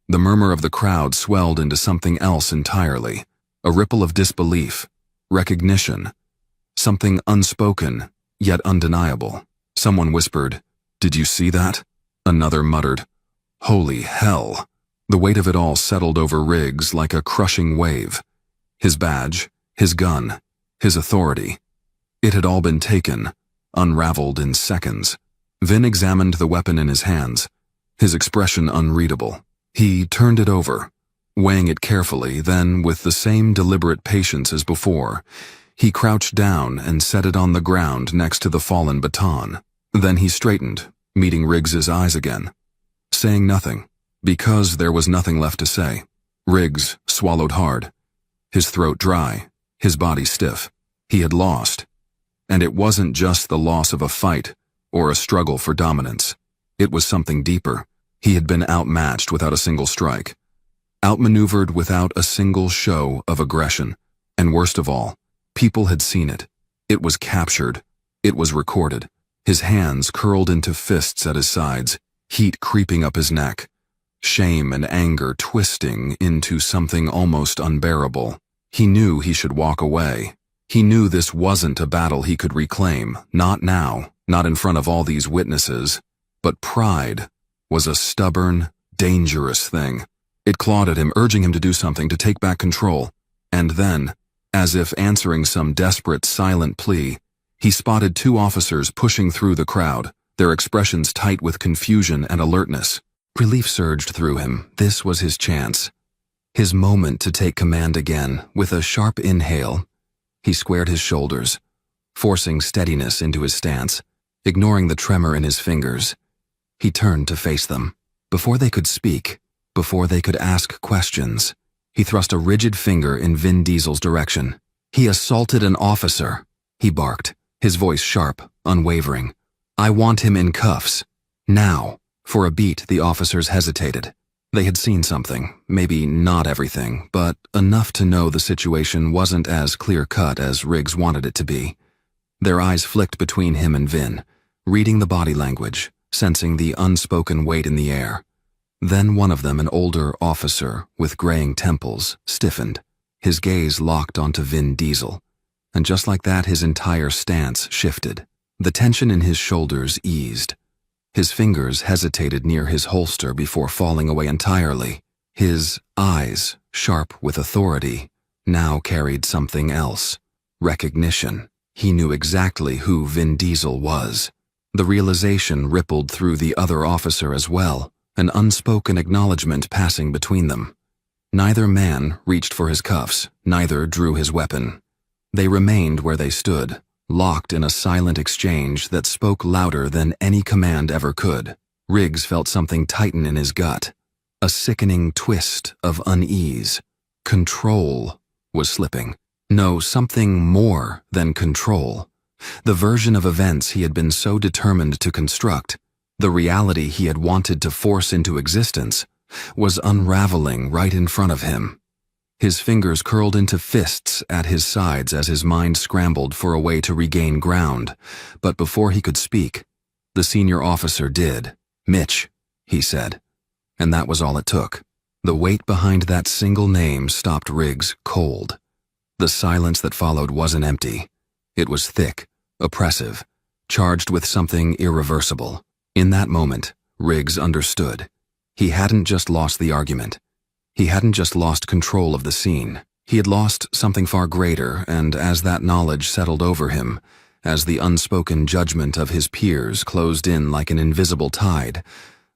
The murmur of the crowd swelled into something else entirely, a ripple of disbelief, recognition, something unspoken, yet undeniable. Someone whispered, "Did you see that?" Another muttered, "Holy hell." The weight of it all settled over Riggs like a crushing wave. His badge, his gun, his authority. It had all been taken, unraveled in seconds. Vin examined the weapon in his hands, his expression unreadable. He turned it over, weighing it carefully, then, with the same deliberate patience as before, he crouched down and set it on the ground next to the fallen baton. Then he straightened, meeting Riggs's eyes again, saying nothing, because there was nothing left to say. Riggs swallowed hard, his throat dry, his body stiff. He had lost. And it wasn't just the loss of a fight or a struggle for dominance. It was something deeper. He had been outmatched without a single strike, outmaneuvered without a single show of aggression. And worst of all, people had seen it. It was captured. It was recorded. His hands curled into fists at his sides, heat creeping up his neck, shame and anger twisting into something almost unbearable. He knew he should walk away. He knew this wasn't a battle he could reclaim, not now, not in front of all these witnesses. But pride was a stubborn, dangerous thing. It clawed at him, urging him to do something, to take back control. And then, as if answering some desperate, silent plea, he spotted two officers pushing through the crowd, their expressions tight with confusion and alertness. Relief surged through him. This was his chance. His moment to take command again. With a sharp inhale, he squared his shoulders, forcing steadiness into his stance, ignoring the tremor in his fingers. He turned to face them. Before they could speak, before they could ask questions, he thrust a rigid finger in Vin Diesel's direction. "He assaulted an officer," he barked, his voice sharp, unwavering. "I want him in cuffs. Now." For a beat, the officers hesitated. They had seen something, maybe not everything, but enough to know the situation wasn't as clear-cut as Riggs wanted it to be. Their eyes flicked between him and Vin, reading the body language, sensing the unspoken weight in the air. Then one of them, an older officer with graying temples, stiffened. His gaze locked onto Vin Diesel, and just like that his entire stance shifted. The tension in his shoulders eased. His fingers hesitated near his holster before falling away entirely. His eyes, sharp with authority, now carried something else. Recognition. He knew exactly who Vin Diesel was. The realization rippled through the other officer as well, an unspoken acknowledgement passing between them. Neither man reached for his cuffs, neither drew his weapon. They remained where they stood, locked in a silent exchange that spoke louder than any command ever could. Riggs felt something tighten in his gut, a sickening twist of unease. Control was slipping. No, something more than control. The version of events he had been so determined to construct, the reality he had wanted to force into existence, was unraveling right in front of him. His fingers curled into fists at his sides as his mind scrambled for a way to regain ground, but before he could speak, the senior officer did. "Mitch," he said. And that was all it took. The weight behind that single name stopped Riggs cold. The silence that followed wasn't empty. It was thick, oppressive, charged with something irreversible. In that moment, Riggs understood. He hadn't just lost the argument. He hadn't just lost control of the scene. He had lost something far greater, and as that knowledge settled over him, as the unspoken judgment of his peers closed in like an invisible tide,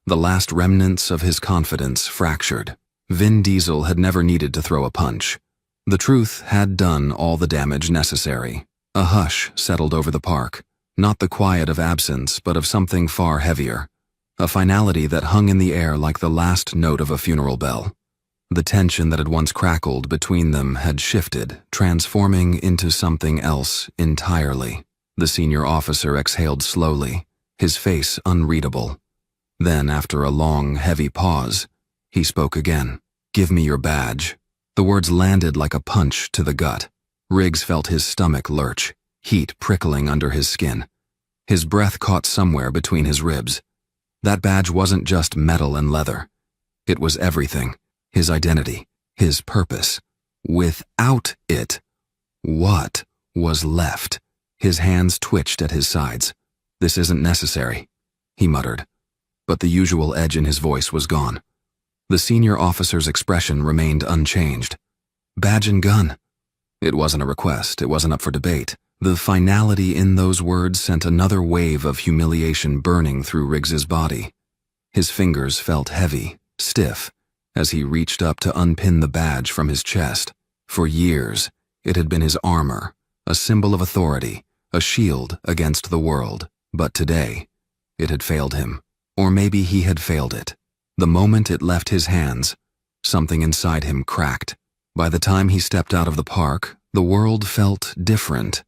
the last remnants of his confidence fractured. Vin Diesel had never needed to throw a punch. The truth had done all the damage necessary. A hush settled over the park, not the quiet of absence, but of something far heavier, a finality that hung in the air like the last note of a funeral bell. The tension that had once crackled between them had shifted, transforming into something else entirely. The senior officer exhaled slowly, his face unreadable. Then, after a long, heavy pause, he spoke again. "Give me your badge." The words landed like a punch to the gut. Riggs felt his stomach lurch, heat prickling under his skin. His breath caught somewhere between his ribs. That badge wasn't just metal and leather. It was everything. His identity, his purpose. Without it, what was left? His hands twitched at his sides. "This isn't necessary," he muttered, but the usual edge in his voice was gone. The senior officer's expression remained unchanged. "Badge and gun." It wasn't a request, it wasn't up for debate. The finality in those words sent another wave of humiliation burning through Riggs's body. His fingers felt heavy, stiff, as he reached up to unpin the badge from his chest. For years, it had been his armor, a symbol of authority, a shield against the world. But today, it had failed him. Or maybe he had failed it. The moment it left his hands, something inside him cracked. By the time he stepped out of the park, the world felt different,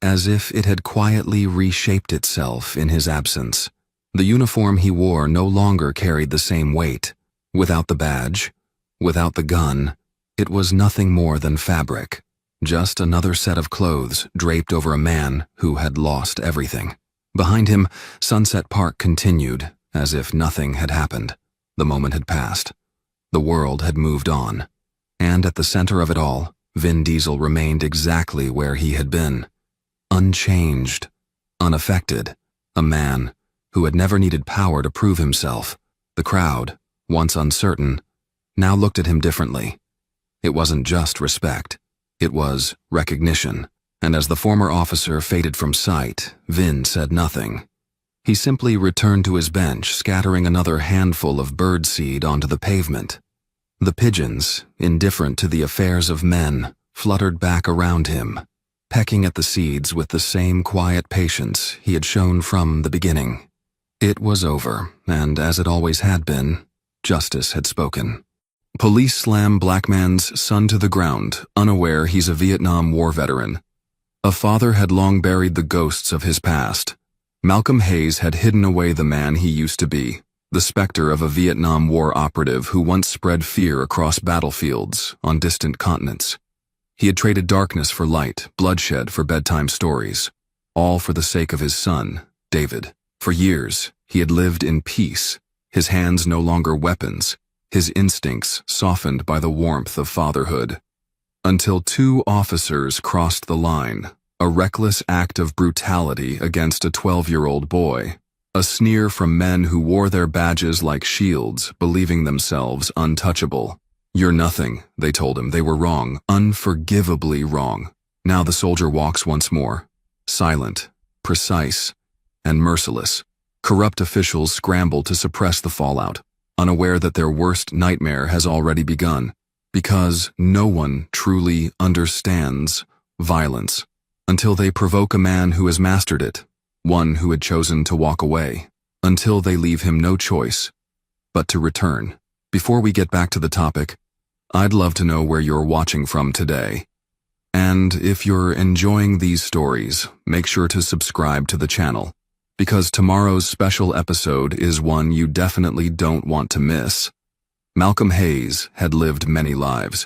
as if it had quietly reshaped itself in his absence. The uniform he wore no longer carried the same weight. Without the badge, without the gun, it was nothing more than fabric, just another set of clothes draped over a man who had lost everything. Behind him, Sunset Park continued, as if nothing had happened. The moment had passed. The world had moved on. And at the center of it all, Vin Diesel remained exactly where he had been. Unchanged, unaffected, a man who had never needed power to prove himself. The crowd, once uncertain, now looked at him differently. It wasn't just respect. It was recognition. And as the former officer faded from sight, Vin said nothing. He simply returned to his bench, scattering another handful of birdseed onto the pavement. The pigeons, indifferent to the affairs of men, fluttered back around him, pecking at the seeds with the same quiet patience he had shown from the beginning. It was over, and as it always had been, justice had spoken. Police slam black man's son to the ground, unaware he's a Vietnam War veteran. A father had long buried the ghosts of his past. Malcolm Hayes had hidden away the man he used to be. the specter of a Vietnam War operative who once spread fear across battlefields on distant continents. He had traded darkness for light, bloodshed for bedtime stories, all for the sake of his son, David. For years, he had lived in peace, his hands no longer weapons, his instincts softened by the warmth of fatherhood. Until two officers crossed the line, a reckless act of brutality against a 12-year-old boy, a sneer from men who wore their badges like shields, believing themselves untouchable. "You're nothing," they told him. They were wrong, unforgivably wrong. Now the soldier walks once more, silent, precise, and merciless. Corrupt officials scramble to suppress the fallout, unaware that their worst nightmare has already begun, because no one truly understands violence until they provoke a man who has mastered it, one who had chosen to walk away, until they leave him no choice but to return. Before we get back to the topic, I'd love to know where you're watching from today. And if you're enjoying these stories, make sure to subscribe to the channel, because tomorrow's special episode is one you definitely don't want to miss. Malcolm Hayes had lived many lives.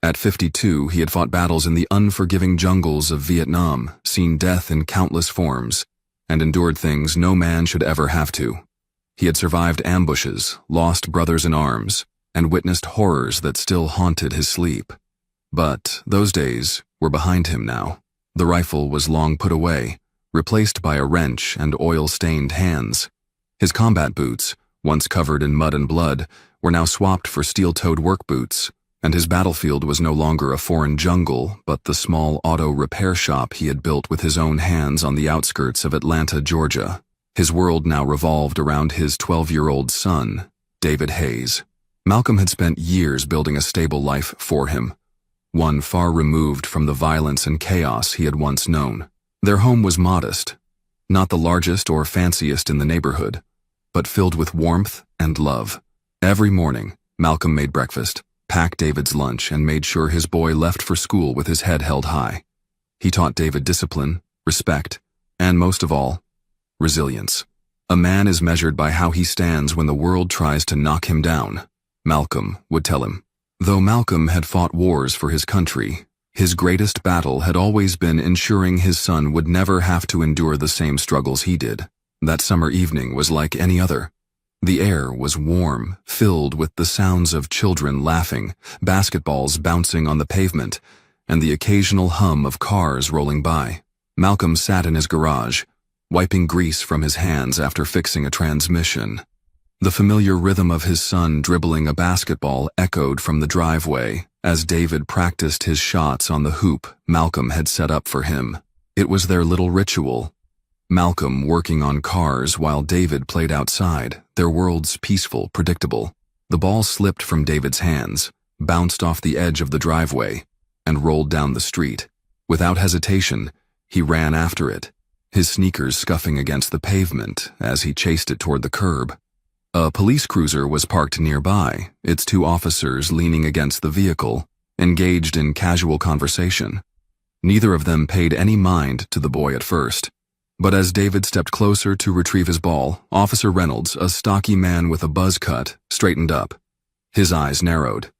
At 52, he had fought battles in the unforgiving jungles of Vietnam, seen death in countless forms, and endured things no man should ever have to. He had survived ambushes, lost brothers in arms, and witnessed horrors that still haunted his sleep. But those days were behind him now. The rifle was long put away, replaced by a wrench and oil-stained hands. His combat boots, once covered in mud and blood, were now swapped for steel-toed work boots, and his battlefield was no longer a foreign jungle, but the small auto repair shop he had built with his own hands on the outskirts of Atlanta, Georgia. His world now revolved around his 12-year-old son, David Hayes. Malcolm had spent years building a stable life for him, one far removed from the violence and chaos he had once known. Their home was modest, not the largest or fanciest in the neighborhood, but filled with warmth and love. Every morning, Malcolm made breakfast, packed David's lunch, and made sure his boy left for school with his head held high. He taught David discipline, respect, and most of all, resilience. A man is measured by how he stands when the world tries to knock him down, Malcolm would tell him. Though Malcolm had fought wars for his country, his greatest battle had always been ensuring his son would never have to endure the same struggles he did. That summer evening was like any other. The air was warm, filled with the sounds of children laughing, basketballs bouncing on the pavement, and the occasional hum of cars rolling by. Malcolm sat in his garage, wiping grease from his hands after fixing a transmission. The familiar rhythm of his son dribbling a basketball echoed from the driveway as David practiced his shots on the hoop Malcolm had set up for him. It was their little ritual. Malcolm working on cars while David played outside, their worlds peaceful, predictable. The ball slipped from David's hands, bounced off the edge of the driveway, and rolled down the street. Without hesitation, he ran after it, his sneakers scuffing against the pavement as he chased it toward the curb. A police cruiser was parked nearby, its two officers leaning against the vehicle, engaged in casual conversation. Neither of them paid any mind to the boy at first. But as David stepped closer to retrieve his ball, Officer Reynolds, a stocky man with a buzz cut, straightened up. His eyes narrowed.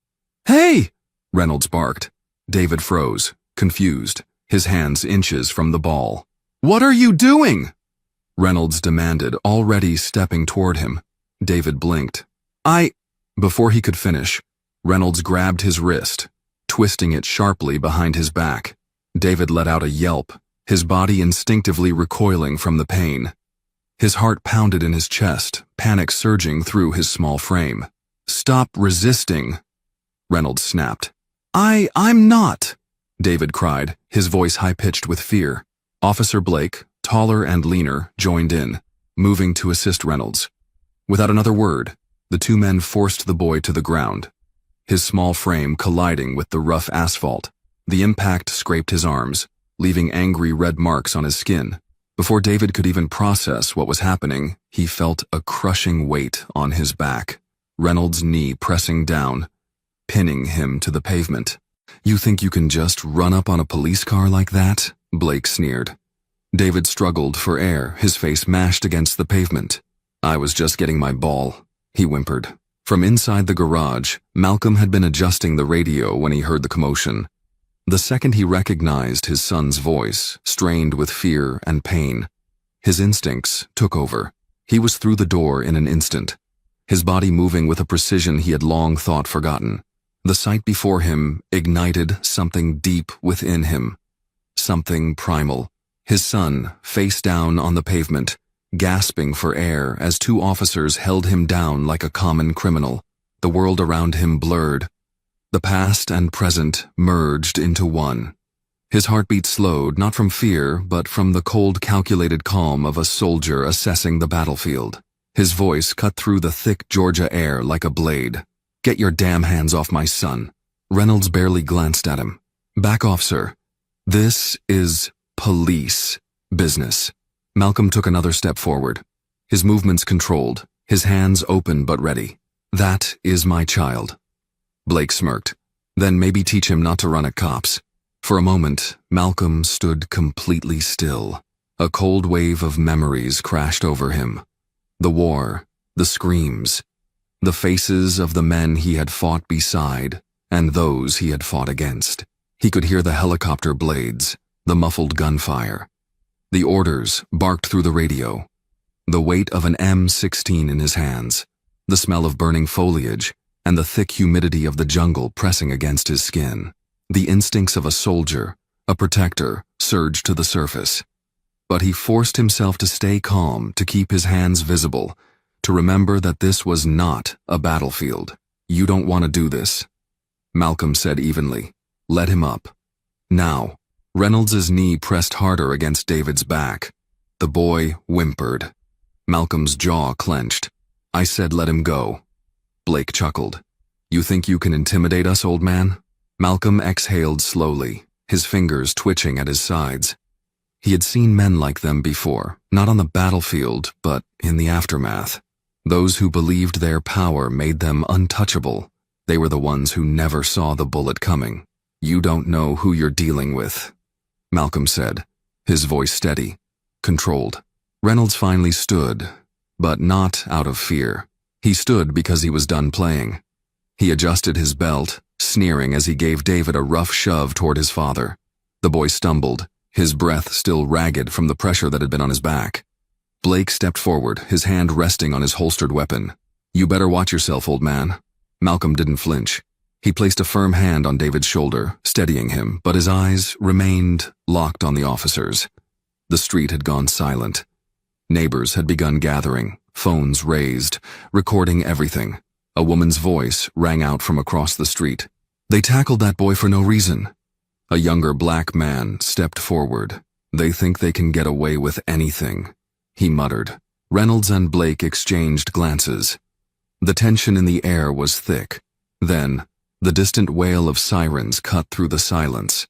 "Hey!" Reynolds barked. David froze, confused, his hands inches from the ball. "What are you doing?" Reynolds demanded, already stepping toward him. David blinked. Before he could finish, Reynolds grabbed his wrist, twisting it sharply behind his back. David let out a yelp, his body instinctively recoiling from the pain. His heart pounded in his chest, panic surging through his small frame. "Stop resisting," Reynolds snapped. I'm not," David cried, his voice high-pitched with fear. Officer Blake, taller and leaner, joined in, moving to assist Reynolds. Without another word, the two men forced the boy to the ground, his small frame colliding with the rough asphalt. The impact scraped his arms, leaving angry red marks on his skin. Before David could even process what was happening, he felt a crushing weight on his back, Reynolds' knee pressing down, pinning him to the pavement. "You think you can just run up on a police car like that?" Blake sneered. David struggled for air, his face mashed against the pavement. "I was just getting my ball," he whimpered. From inside the garage, Malcolm had been adjusting the radio when he heard the commotion. The second he recognized his son's voice, strained with fear and pain, his instincts took over. He was through the door in an instant, his body moving with a precision he had long thought forgotten. The sight before him ignited something deep within him, something primal. His son, face down on the pavement, gasping for air as two officers held him down like a common criminal. The world around him blurred. The past and present merged into one. His heartbeat slowed, not from fear, but from the cold, calculated calm of a soldier assessing the battlefield. His voice cut through the thick Georgia air like a blade. "Get your damn hands off my son." Reynolds barely glanced at him. "Back off, sir. This is police business." Malcolm took another step forward, his movements controlled, his hands open but ready. "That is my child." Blake smirked. "Then maybe teach him not to run at cops." For a moment, Malcolm stood completely still. A cold wave of memories crashed over him. The war, the screams, the faces of the men he had fought beside and those he had fought against. He could hear the helicopter blades, the muffled gunfire. The orders barked through the radio. The weight of an M16 in his hands, the smell of burning foliage, and the thick humidity of the jungle pressing against his skin. The instincts of a soldier, a protector, surged to the surface. But he forced himself to stay calm, to keep his hands visible, to remember that this was not a battlefield. "You don't want to do this," Malcolm said evenly. "Let him up. Now." Reynolds' knee pressed harder against David's back. The boy whimpered. Malcolm's jaw clenched. "I said let him go." Blake chuckled. "You think you can intimidate us, old man?" Malcolm exhaled slowly, his fingers twitching at his sides. He had seen men like them before, not on the battlefield, but in the aftermath. Those who believed their power made them untouchable. They were the ones who never saw the bullet coming. "You don't know who you're dealing with," Malcolm said, his voice steady, controlled. Reynolds finally stood, but not out of fear. He stood because he was done playing. He adjusted his belt, sneering as he gave David a rough shove toward his father. The boy stumbled, his breath still ragged from the pressure that had been on his back. Blake stepped forward, his hand resting on his holstered weapon. "You better watch yourself, old man." Malcolm didn't flinch. He placed a firm hand on David's shoulder, steadying him, but his eyes remained locked on the officers. The street had gone silent. Neighbors had begun gathering, phones raised, recording everything. A woman's voice rang out from across the street. "They tackled that boy for no reason." A younger black man stepped forward. "They think they can get away with anything," he muttered. Reynolds and Blake exchanged glances. The tension in the air was thick. Then, the distant wail of sirens cut through the silence.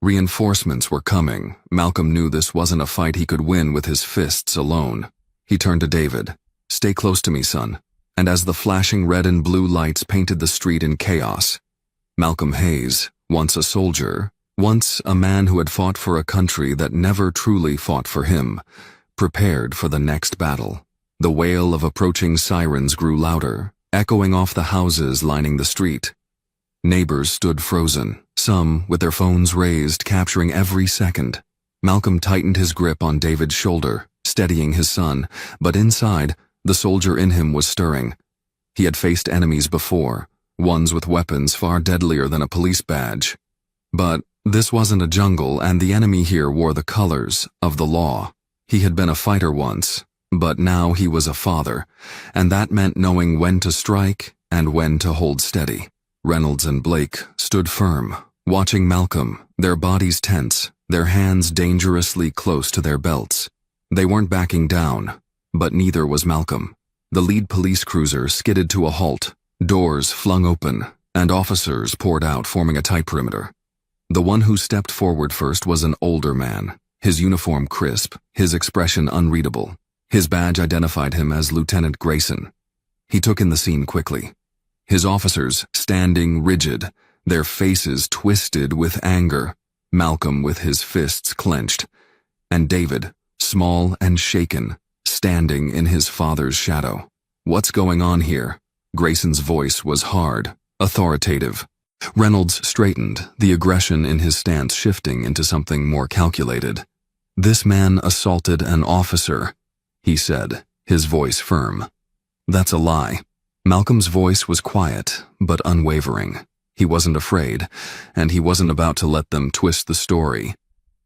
Reinforcements were coming. Malcolm knew this wasn't a fight he could win with his fists alone. He turned to David. "Stay close to me, son." And as the flashing red and blue lights painted the street in chaos, Malcolm Hayes, once a soldier, once a man who had fought for a country that never truly fought for him, prepared for the next battle. The wail of approaching sirens grew louder, echoing off the houses lining the street. Neighbors stood frozen, some with their phones raised, capturing every second. Malcolm tightened his grip on David's shoulder, steadying his son, but inside, the soldier in him was stirring. He had faced enemies before, ones with weapons far deadlier than a police badge. But this wasn't a jungle, and the enemy here wore the colors of the law. He had been a fighter once, but now he was a father, and that meant knowing when to strike and when to hold steady. Reynolds and Blake stood firm, watching Malcolm, their bodies tense, their hands dangerously close to their belts. They weren't backing down, but neither was Malcolm. The lead police cruiser skidded to a halt, doors flung open, and officers poured out, forming a tight perimeter. The one who stepped forward first was an older man, his uniform crisp, his expression unreadable. His badge identified him as Lieutenant Grayson. He took in the scene quickly. His officers standing rigid, their faces twisted with anger, Malcolm with his fists clenched, and David, small and shaken, standing in his father's shadow. "What's going on here?" Grayson's voice was hard, authoritative. Reynolds straightened, the aggression in his stance shifting into something more calculated. "This man assaulted an officer," he said, his voice firm. "That's a lie." Malcolm's voice was quiet, but unwavering. He wasn't afraid, and he wasn't about to let them twist the story.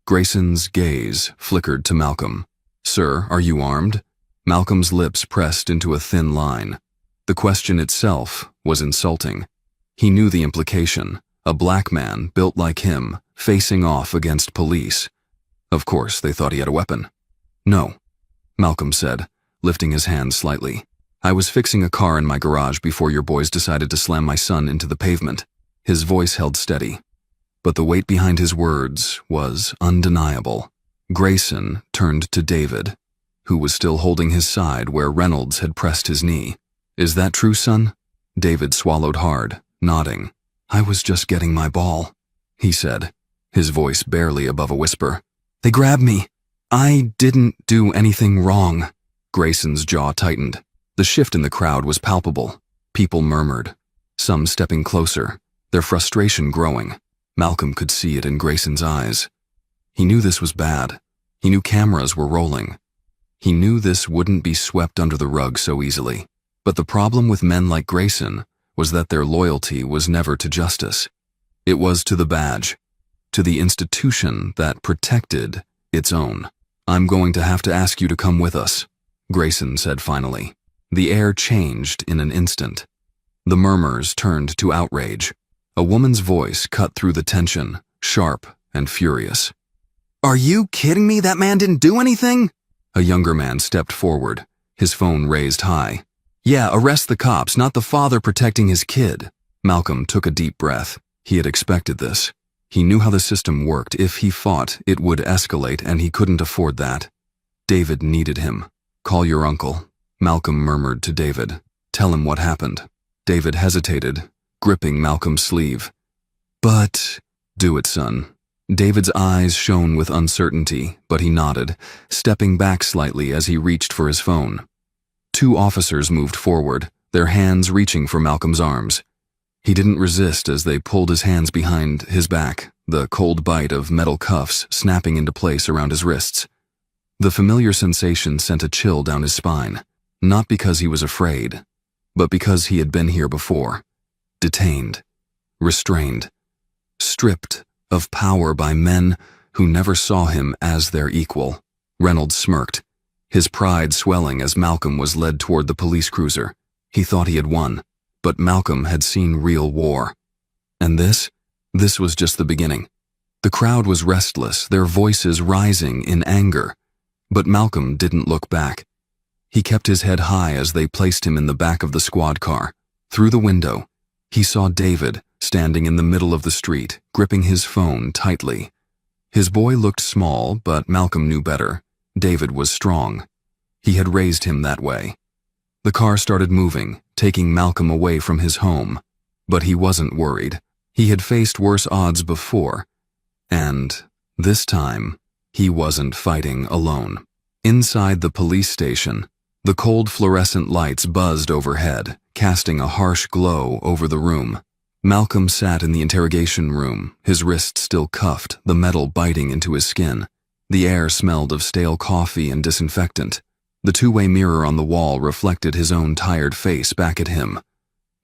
Grayson's gaze flickered to Malcolm. "Sir, are you armed?" Malcolm's lips pressed into a thin line. The question itself was insulting. He knew the implication: a black man, built like him, facing off against police. Of course, they thought he had a weapon. "No," Malcolm said, lifting his hand slightly. "I was fixing a car in my garage before your boys decided to slam my son into the pavement." His voice held steady, but the weight behind his words was undeniable. Grayson turned to David, who was still holding his side where Reynolds had pressed his knee. "Is that true, son?" David swallowed hard, nodding. "I was just getting my ball," he said, his voice barely above a whisper. "They grabbed me. I didn't do anything wrong." Grayson's jaw tightened. The shift in the crowd was palpable. People murmured, some stepping closer, their frustration growing. Malcolm could see it in Grayson's eyes. He knew this was bad. He knew cameras were rolling. He knew this wouldn't be swept under the rug so easily. But the problem with men like Grayson was that their loyalty was never to justice. It was to the badge, to the institution that protected its own. "I'm going to have to ask you to come with us," Grayson said finally. The air changed in an instant. The murmurs turned to outrage. A woman's voice cut through the tension, sharp and furious. "Are you kidding me? That man didn't do anything?" A younger man stepped forward, his phone raised high. "Yeah, arrest the cops, not the father protecting his kid." Malcolm took a deep breath. He had expected this. He knew how the system worked. If he fought, it would escalate, and he couldn't afford that. David needed him. "Call your uncle," Malcolm murmured to David. "Tell him what happened." David hesitated, gripping Malcolm's sleeve. "But—" "Do it, son." David's eyes shone with uncertainty, but he nodded, stepping back slightly as he reached for his phone. Two officers moved forward, their hands reaching for Malcolm's arms. He didn't resist as they pulled his hands behind his back, the cold bite of metal cuffs snapping into place around his wrists. The familiar sensation sent a chill down his spine, not because he was afraid, but because he had been here before. Detained, restrained, stripped of power by men who never saw him as their equal. Reynolds smirked, his pride swelling as Malcolm was led toward the police cruiser. He thought he had won, but Malcolm had seen real war. And this was just the beginning. The crowd was restless, their voices rising in anger. But Malcolm didn't look back. He kept his head high as they placed him in the back of the squad car. Through the window, he saw David standing in the middle of the street, gripping his phone tightly. His boy looked small, but Malcolm knew better. David was strong. He had raised him that way. The car started moving, taking Malcolm away from his home. But he wasn't worried. He had faced worse odds before. And this time, he wasn't fighting alone. Inside the police station, the cold fluorescent lights buzzed overhead, casting a harsh glow over the room. Malcolm sat in the interrogation room, his wrists still cuffed, the metal biting into his skin. The air smelled of stale coffee and disinfectant. The two-way mirror on the wall reflected his own tired face back at him.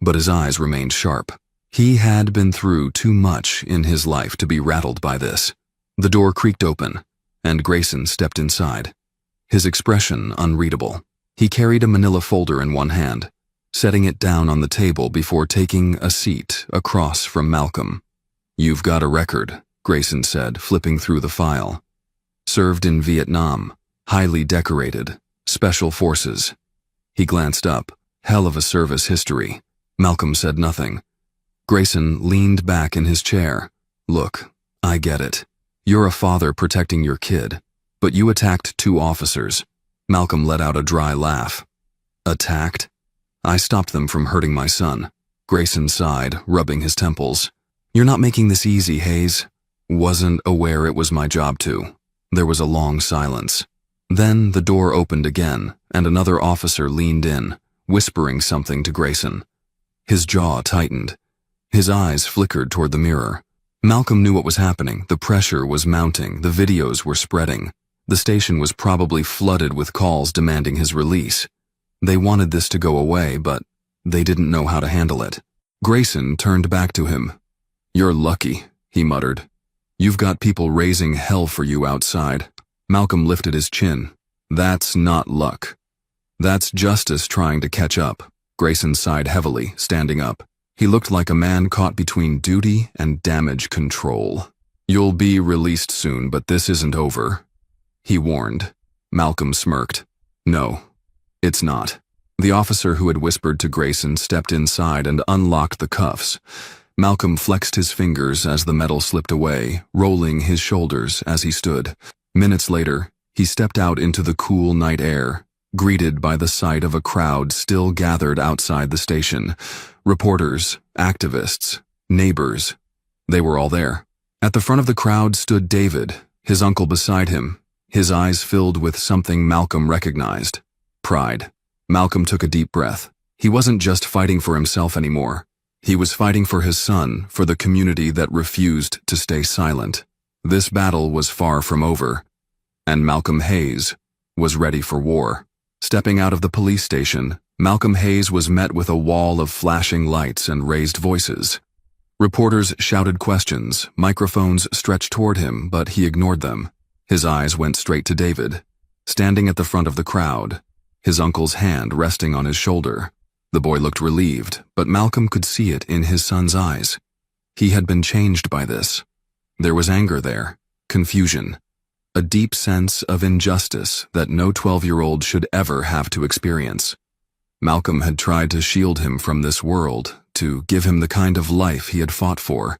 But his eyes remained sharp. He had been through too much in his life to be rattled by this. The door creaked open, and Grayson stepped inside. His expression unreadable. He carried a manila folder in one hand, setting it down on the table before taking a seat across from Malcolm. "You've got a record," Grayson said, flipping through the file. "Served in Vietnam, highly decorated, special forces." He glanced up. Hell of a service history. Malcolm said nothing. Grayson leaned back in his chair. "Look, I get it. You're a father protecting your kid, but you attacked two officers." Malcolm let out a dry laugh. "Attacked? I stopped them from hurting my son." Grayson sighed, rubbing his temples. "You're not making this easy, Hayes." "Wasn't aware it was my job to." There was a long silence. Then the door opened again, and another officer leaned in, whispering something to Grayson. His jaw tightened. His eyes flickered toward the mirror. Malcolm knew what was happening. The pressure was mounting. The videos were spreading. The station was probably flooded with calls demanding his release. They wanted this to go away, but they didn't know how to handle it. Grayson turned back to him. "You're lucky," he muttered. "You've got people raising hell for you outside." Malcolm lifted his chin. "That's not luck. That's justice trying to catch up." Grayson sighed heavily, standing up. He looked like a man caught between duty and damage control. "You'll be released soon, but this isn't over," he warned. Malcolm smirked. "No, it's not." The officer who had whispered to Grayson stepped inside and unlocked the cuffs. Malcolm flexed his fingers as the metal slipped away, rolling his shoulders as he stood. Minutes later, he stepped out into the cool night air, greeted by the sight of a crowd still gathered outside the station. Reporters, activists, neighbors. They were all there. At the front of the crowd stood David, his uncle beside him, his eyes filled with something Malcolm recognized: pride. Malcolm took a deep breath. He wasn't just fighting for himself anymore. He was fighting for his son, for the community that refused to stay silent. This battle was far from over, and Malcolm Hayes was ready for war. Stepping out of the police station, Malcolm Hayes was met with a wall of flashing lights and raised voices. Reporters shouted questions, microphones stretched toward him, but he ignored them. His eyes went straight to David, standing at the front of the crowd, his uncle's hand resting on his shoulder. The boy looked relieved, but Malcolm could see it in his son's eyes. He had been changed by this. There was anger there, confusion, a deep sense of injustice that no 12-year-old should ever have to experience. Malcolm had tried to shield him from this world, to give him the kind of life he had fought for,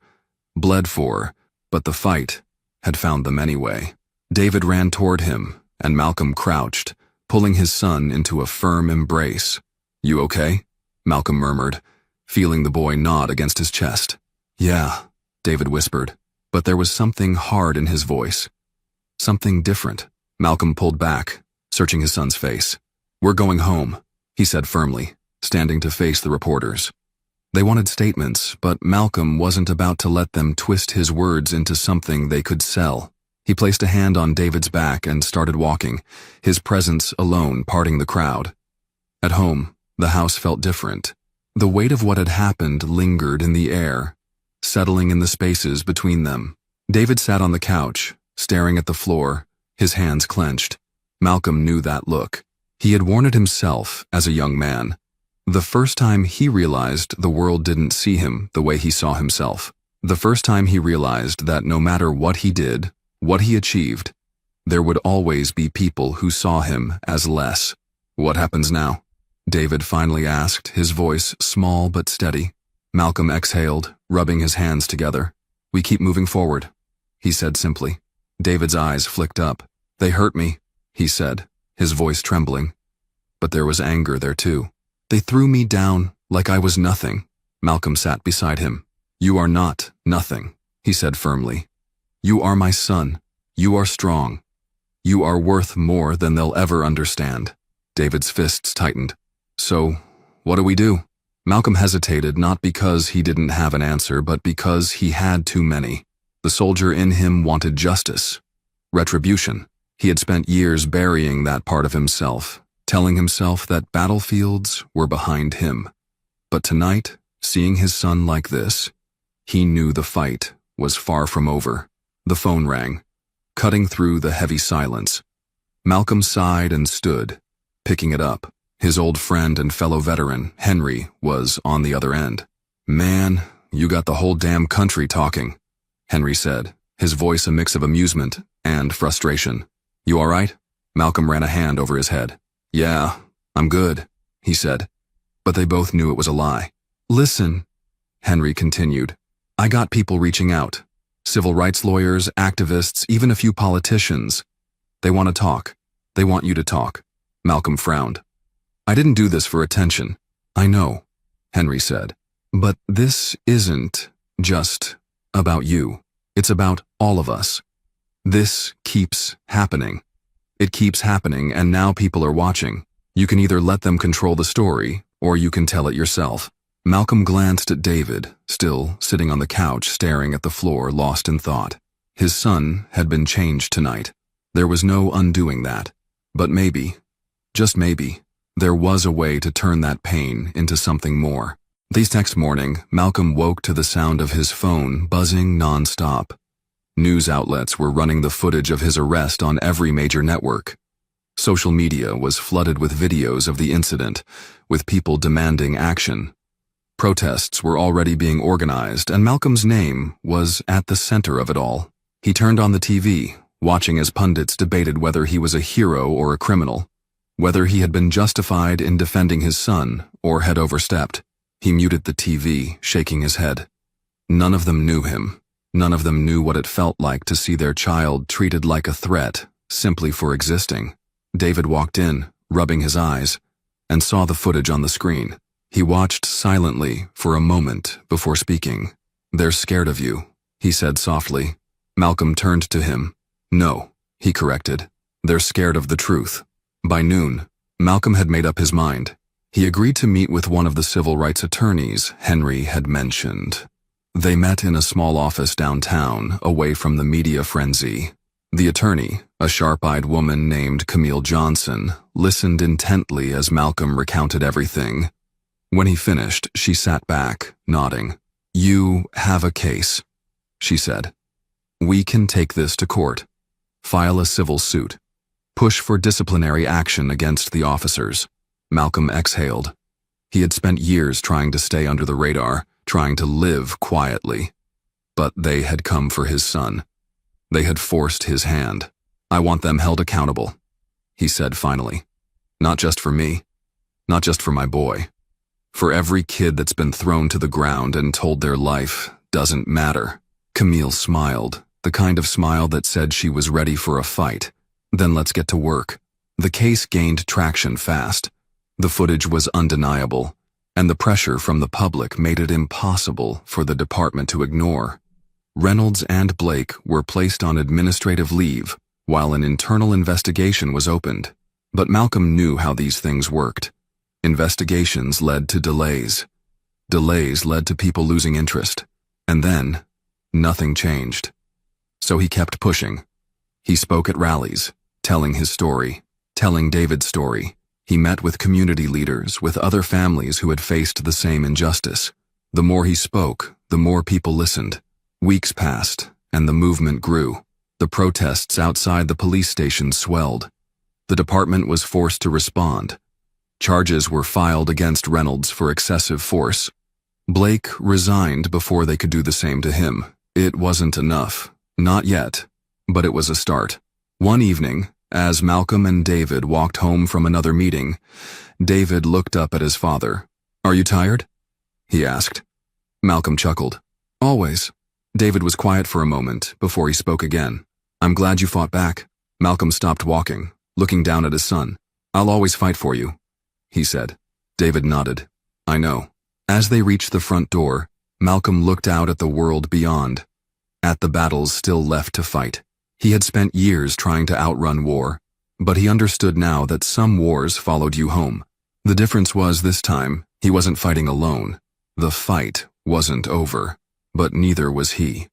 bled for, but the fight had found them anyway. David ran toward him, and Malcolm crouched, pulling his son into a firm embrace. "You okay?" Malcolm murmured, feeling the boy nod against his chest. "Yeah," David whispered, but there was something hard in his voice. Something different. Malcolm pulled back, searching his son's face. "We're going home," he said firmly, standing to face the reporters. They wanted statements, but Malcolm wasn't about to let them twist his words into something they could sell. He placed a hand on David's back and started walking, his presence alone parting the crowd. At home, the house felt different. The weight of what had happened lingered in the air, settling in the spaces between them. David sat on the couch, staring at the floor, his hands clenched. Malcolm knew that look. He had worn it himself as a young man. The first time he realized the world didn't see him the way he saw himself. The first time he realized that no matter what he did, what he achieved, there would always be people who saw him as less. "What happens now?" David finally asked, his voice small but steady. Malcolm exhaled, rubbing his hands together. "We keep moving forward," he said simply. David's eyes flicked up. "They hurt me," he said, his voice trembling. But there was anger there too. "They threw me down like I was nothing." Malcolm sat beside him. "You are not nothing," he said firmly. "You are my son. You are strong. You are worth more than they'll ever understand." David's fists tightened. "So, what do we do?" Malcolm hesitated, not because he didn't have an answer, but because he had too many. The soldier in him wanted justice, retribution. He had spent years burying that part of himself, telling himself that battlefields were behind him. But tonight, seeing his son like this, he knew the fight was far from over. The phone rang, cutting through the heavy silence. Malcolm sighed and stood, picking it up. His old friend and fellow veteran, Henry, was on the other end. "Man, you got the whole damn country talking," Henry said, his voice a mix of amusement and frustration. "You all right?" Malcolm ran a hand over his head. "Yeah, I'm good," he said. But they both knew it was a lie. "Listen," Henry continued, "I got people reaching out. Civil rights lawyers, activists, even a few politicians. They want to talk. They want you to talk." Malcolm frowned. "I didn't do this for attention." "I know," Henry said. "But this isn't just about you. It's about all of us. This keeps happening. It keeps happening, and now people are watching. You can either let them control the story, or you can tell it yourself." Malcolm glanced at David, still sitting on the couch staring at the floor, lost in thought. His son had been changed tonight. There was no undoing that. But maybe, just maybe, there was a way to turn that pain into something more. The next morning, Malcolm woke to the sound of his phone buzzing non-stop. News outlets were running the footage of his arrest on every major network. Social media was flooded with videos of the incident, with people demanding action. Protests were already being organized, and Malcolm's name was at the center of it all. He turned on the TV, watching as pundits debated whether he was a hero or a criminal, whether he had been justified in defending his son or had overstepped. He muted the TV, shaking his head. None of them knew him. None of them knew what it felt like to see their child treated like a threat simply for existing. David walked in, rubbing his eyes, and saw the footage on the screen. He watched silently for a moment before speaking. "They're scared of you," he said softly. Malcolm turned to him. "No," he corrected. "They're scared of the truth." By noon, Malcolm had made up his mind. He agreed to meet with one of the civil rights attorneys Henry had mentioned. They met in a small office downtown, away from the media frenzy. The attorney, a sharp-eyed woman named Camille Johnson, listened intently as Malcolm recounted everything. When he finished, she sat back, nodding. "You have a case," she said. "We can take this to court. File a civil suit. Push for disciplinary action against the officers." Malcolm exhaled. He had spent years trying to stay under the radar, trying to live quietly. But they had come for his son. They had forced his hand. "I want them held accountable," he said finally. "Not just for me. Not just for my boy. For every kid that's been thrown to the ground and told their life doesn't matter." Camille smiled, the kind of smile that said she was ready for a fight. "Then let's get to work." The case gained traction fast. The footage was undeniable, and the pressure from the public made it impossible for the department to ignore. Reynolds and Blake were placed on administrative leave while an internal investigation was opened. But Malcolm knew how these things worked. Investigations led to delays. Delays led to people losing interest. And then, nothing changed. So he kept pushing. He spoke at rallies, telling his story, telling David's story. He met with community leaders, with other families who had faced the same injustice. The more he spoke, the more people listened. Weeks passed, and the movement grew. The protests outside the police station swelled. The department was forced to respond. Charges were filed against Reynolds for excessive force. Blake resigned before they could do the same to him. It wasn't enough. Not yet. But it was a start. One evening, as Malcolm and David walked home from another meeting, David looked up at his father. "Are you tired?" he asked. Malcolm chuckled. "Always." David was quiet for a moment before he spoke again. "I'm glad you fought back." Malcolm stopped walking, looking down at his son. "I'll always fight for you," he said. David nodded. "I know." As they reached the front door, Malcolm looked out at the world beyond, at the battles still left to fight. He had spent years trying to outrun war, but he understood now that some wars followed you home. The difference was this time, he wasn't fighting alone. The fight wasn't over, but neither was he.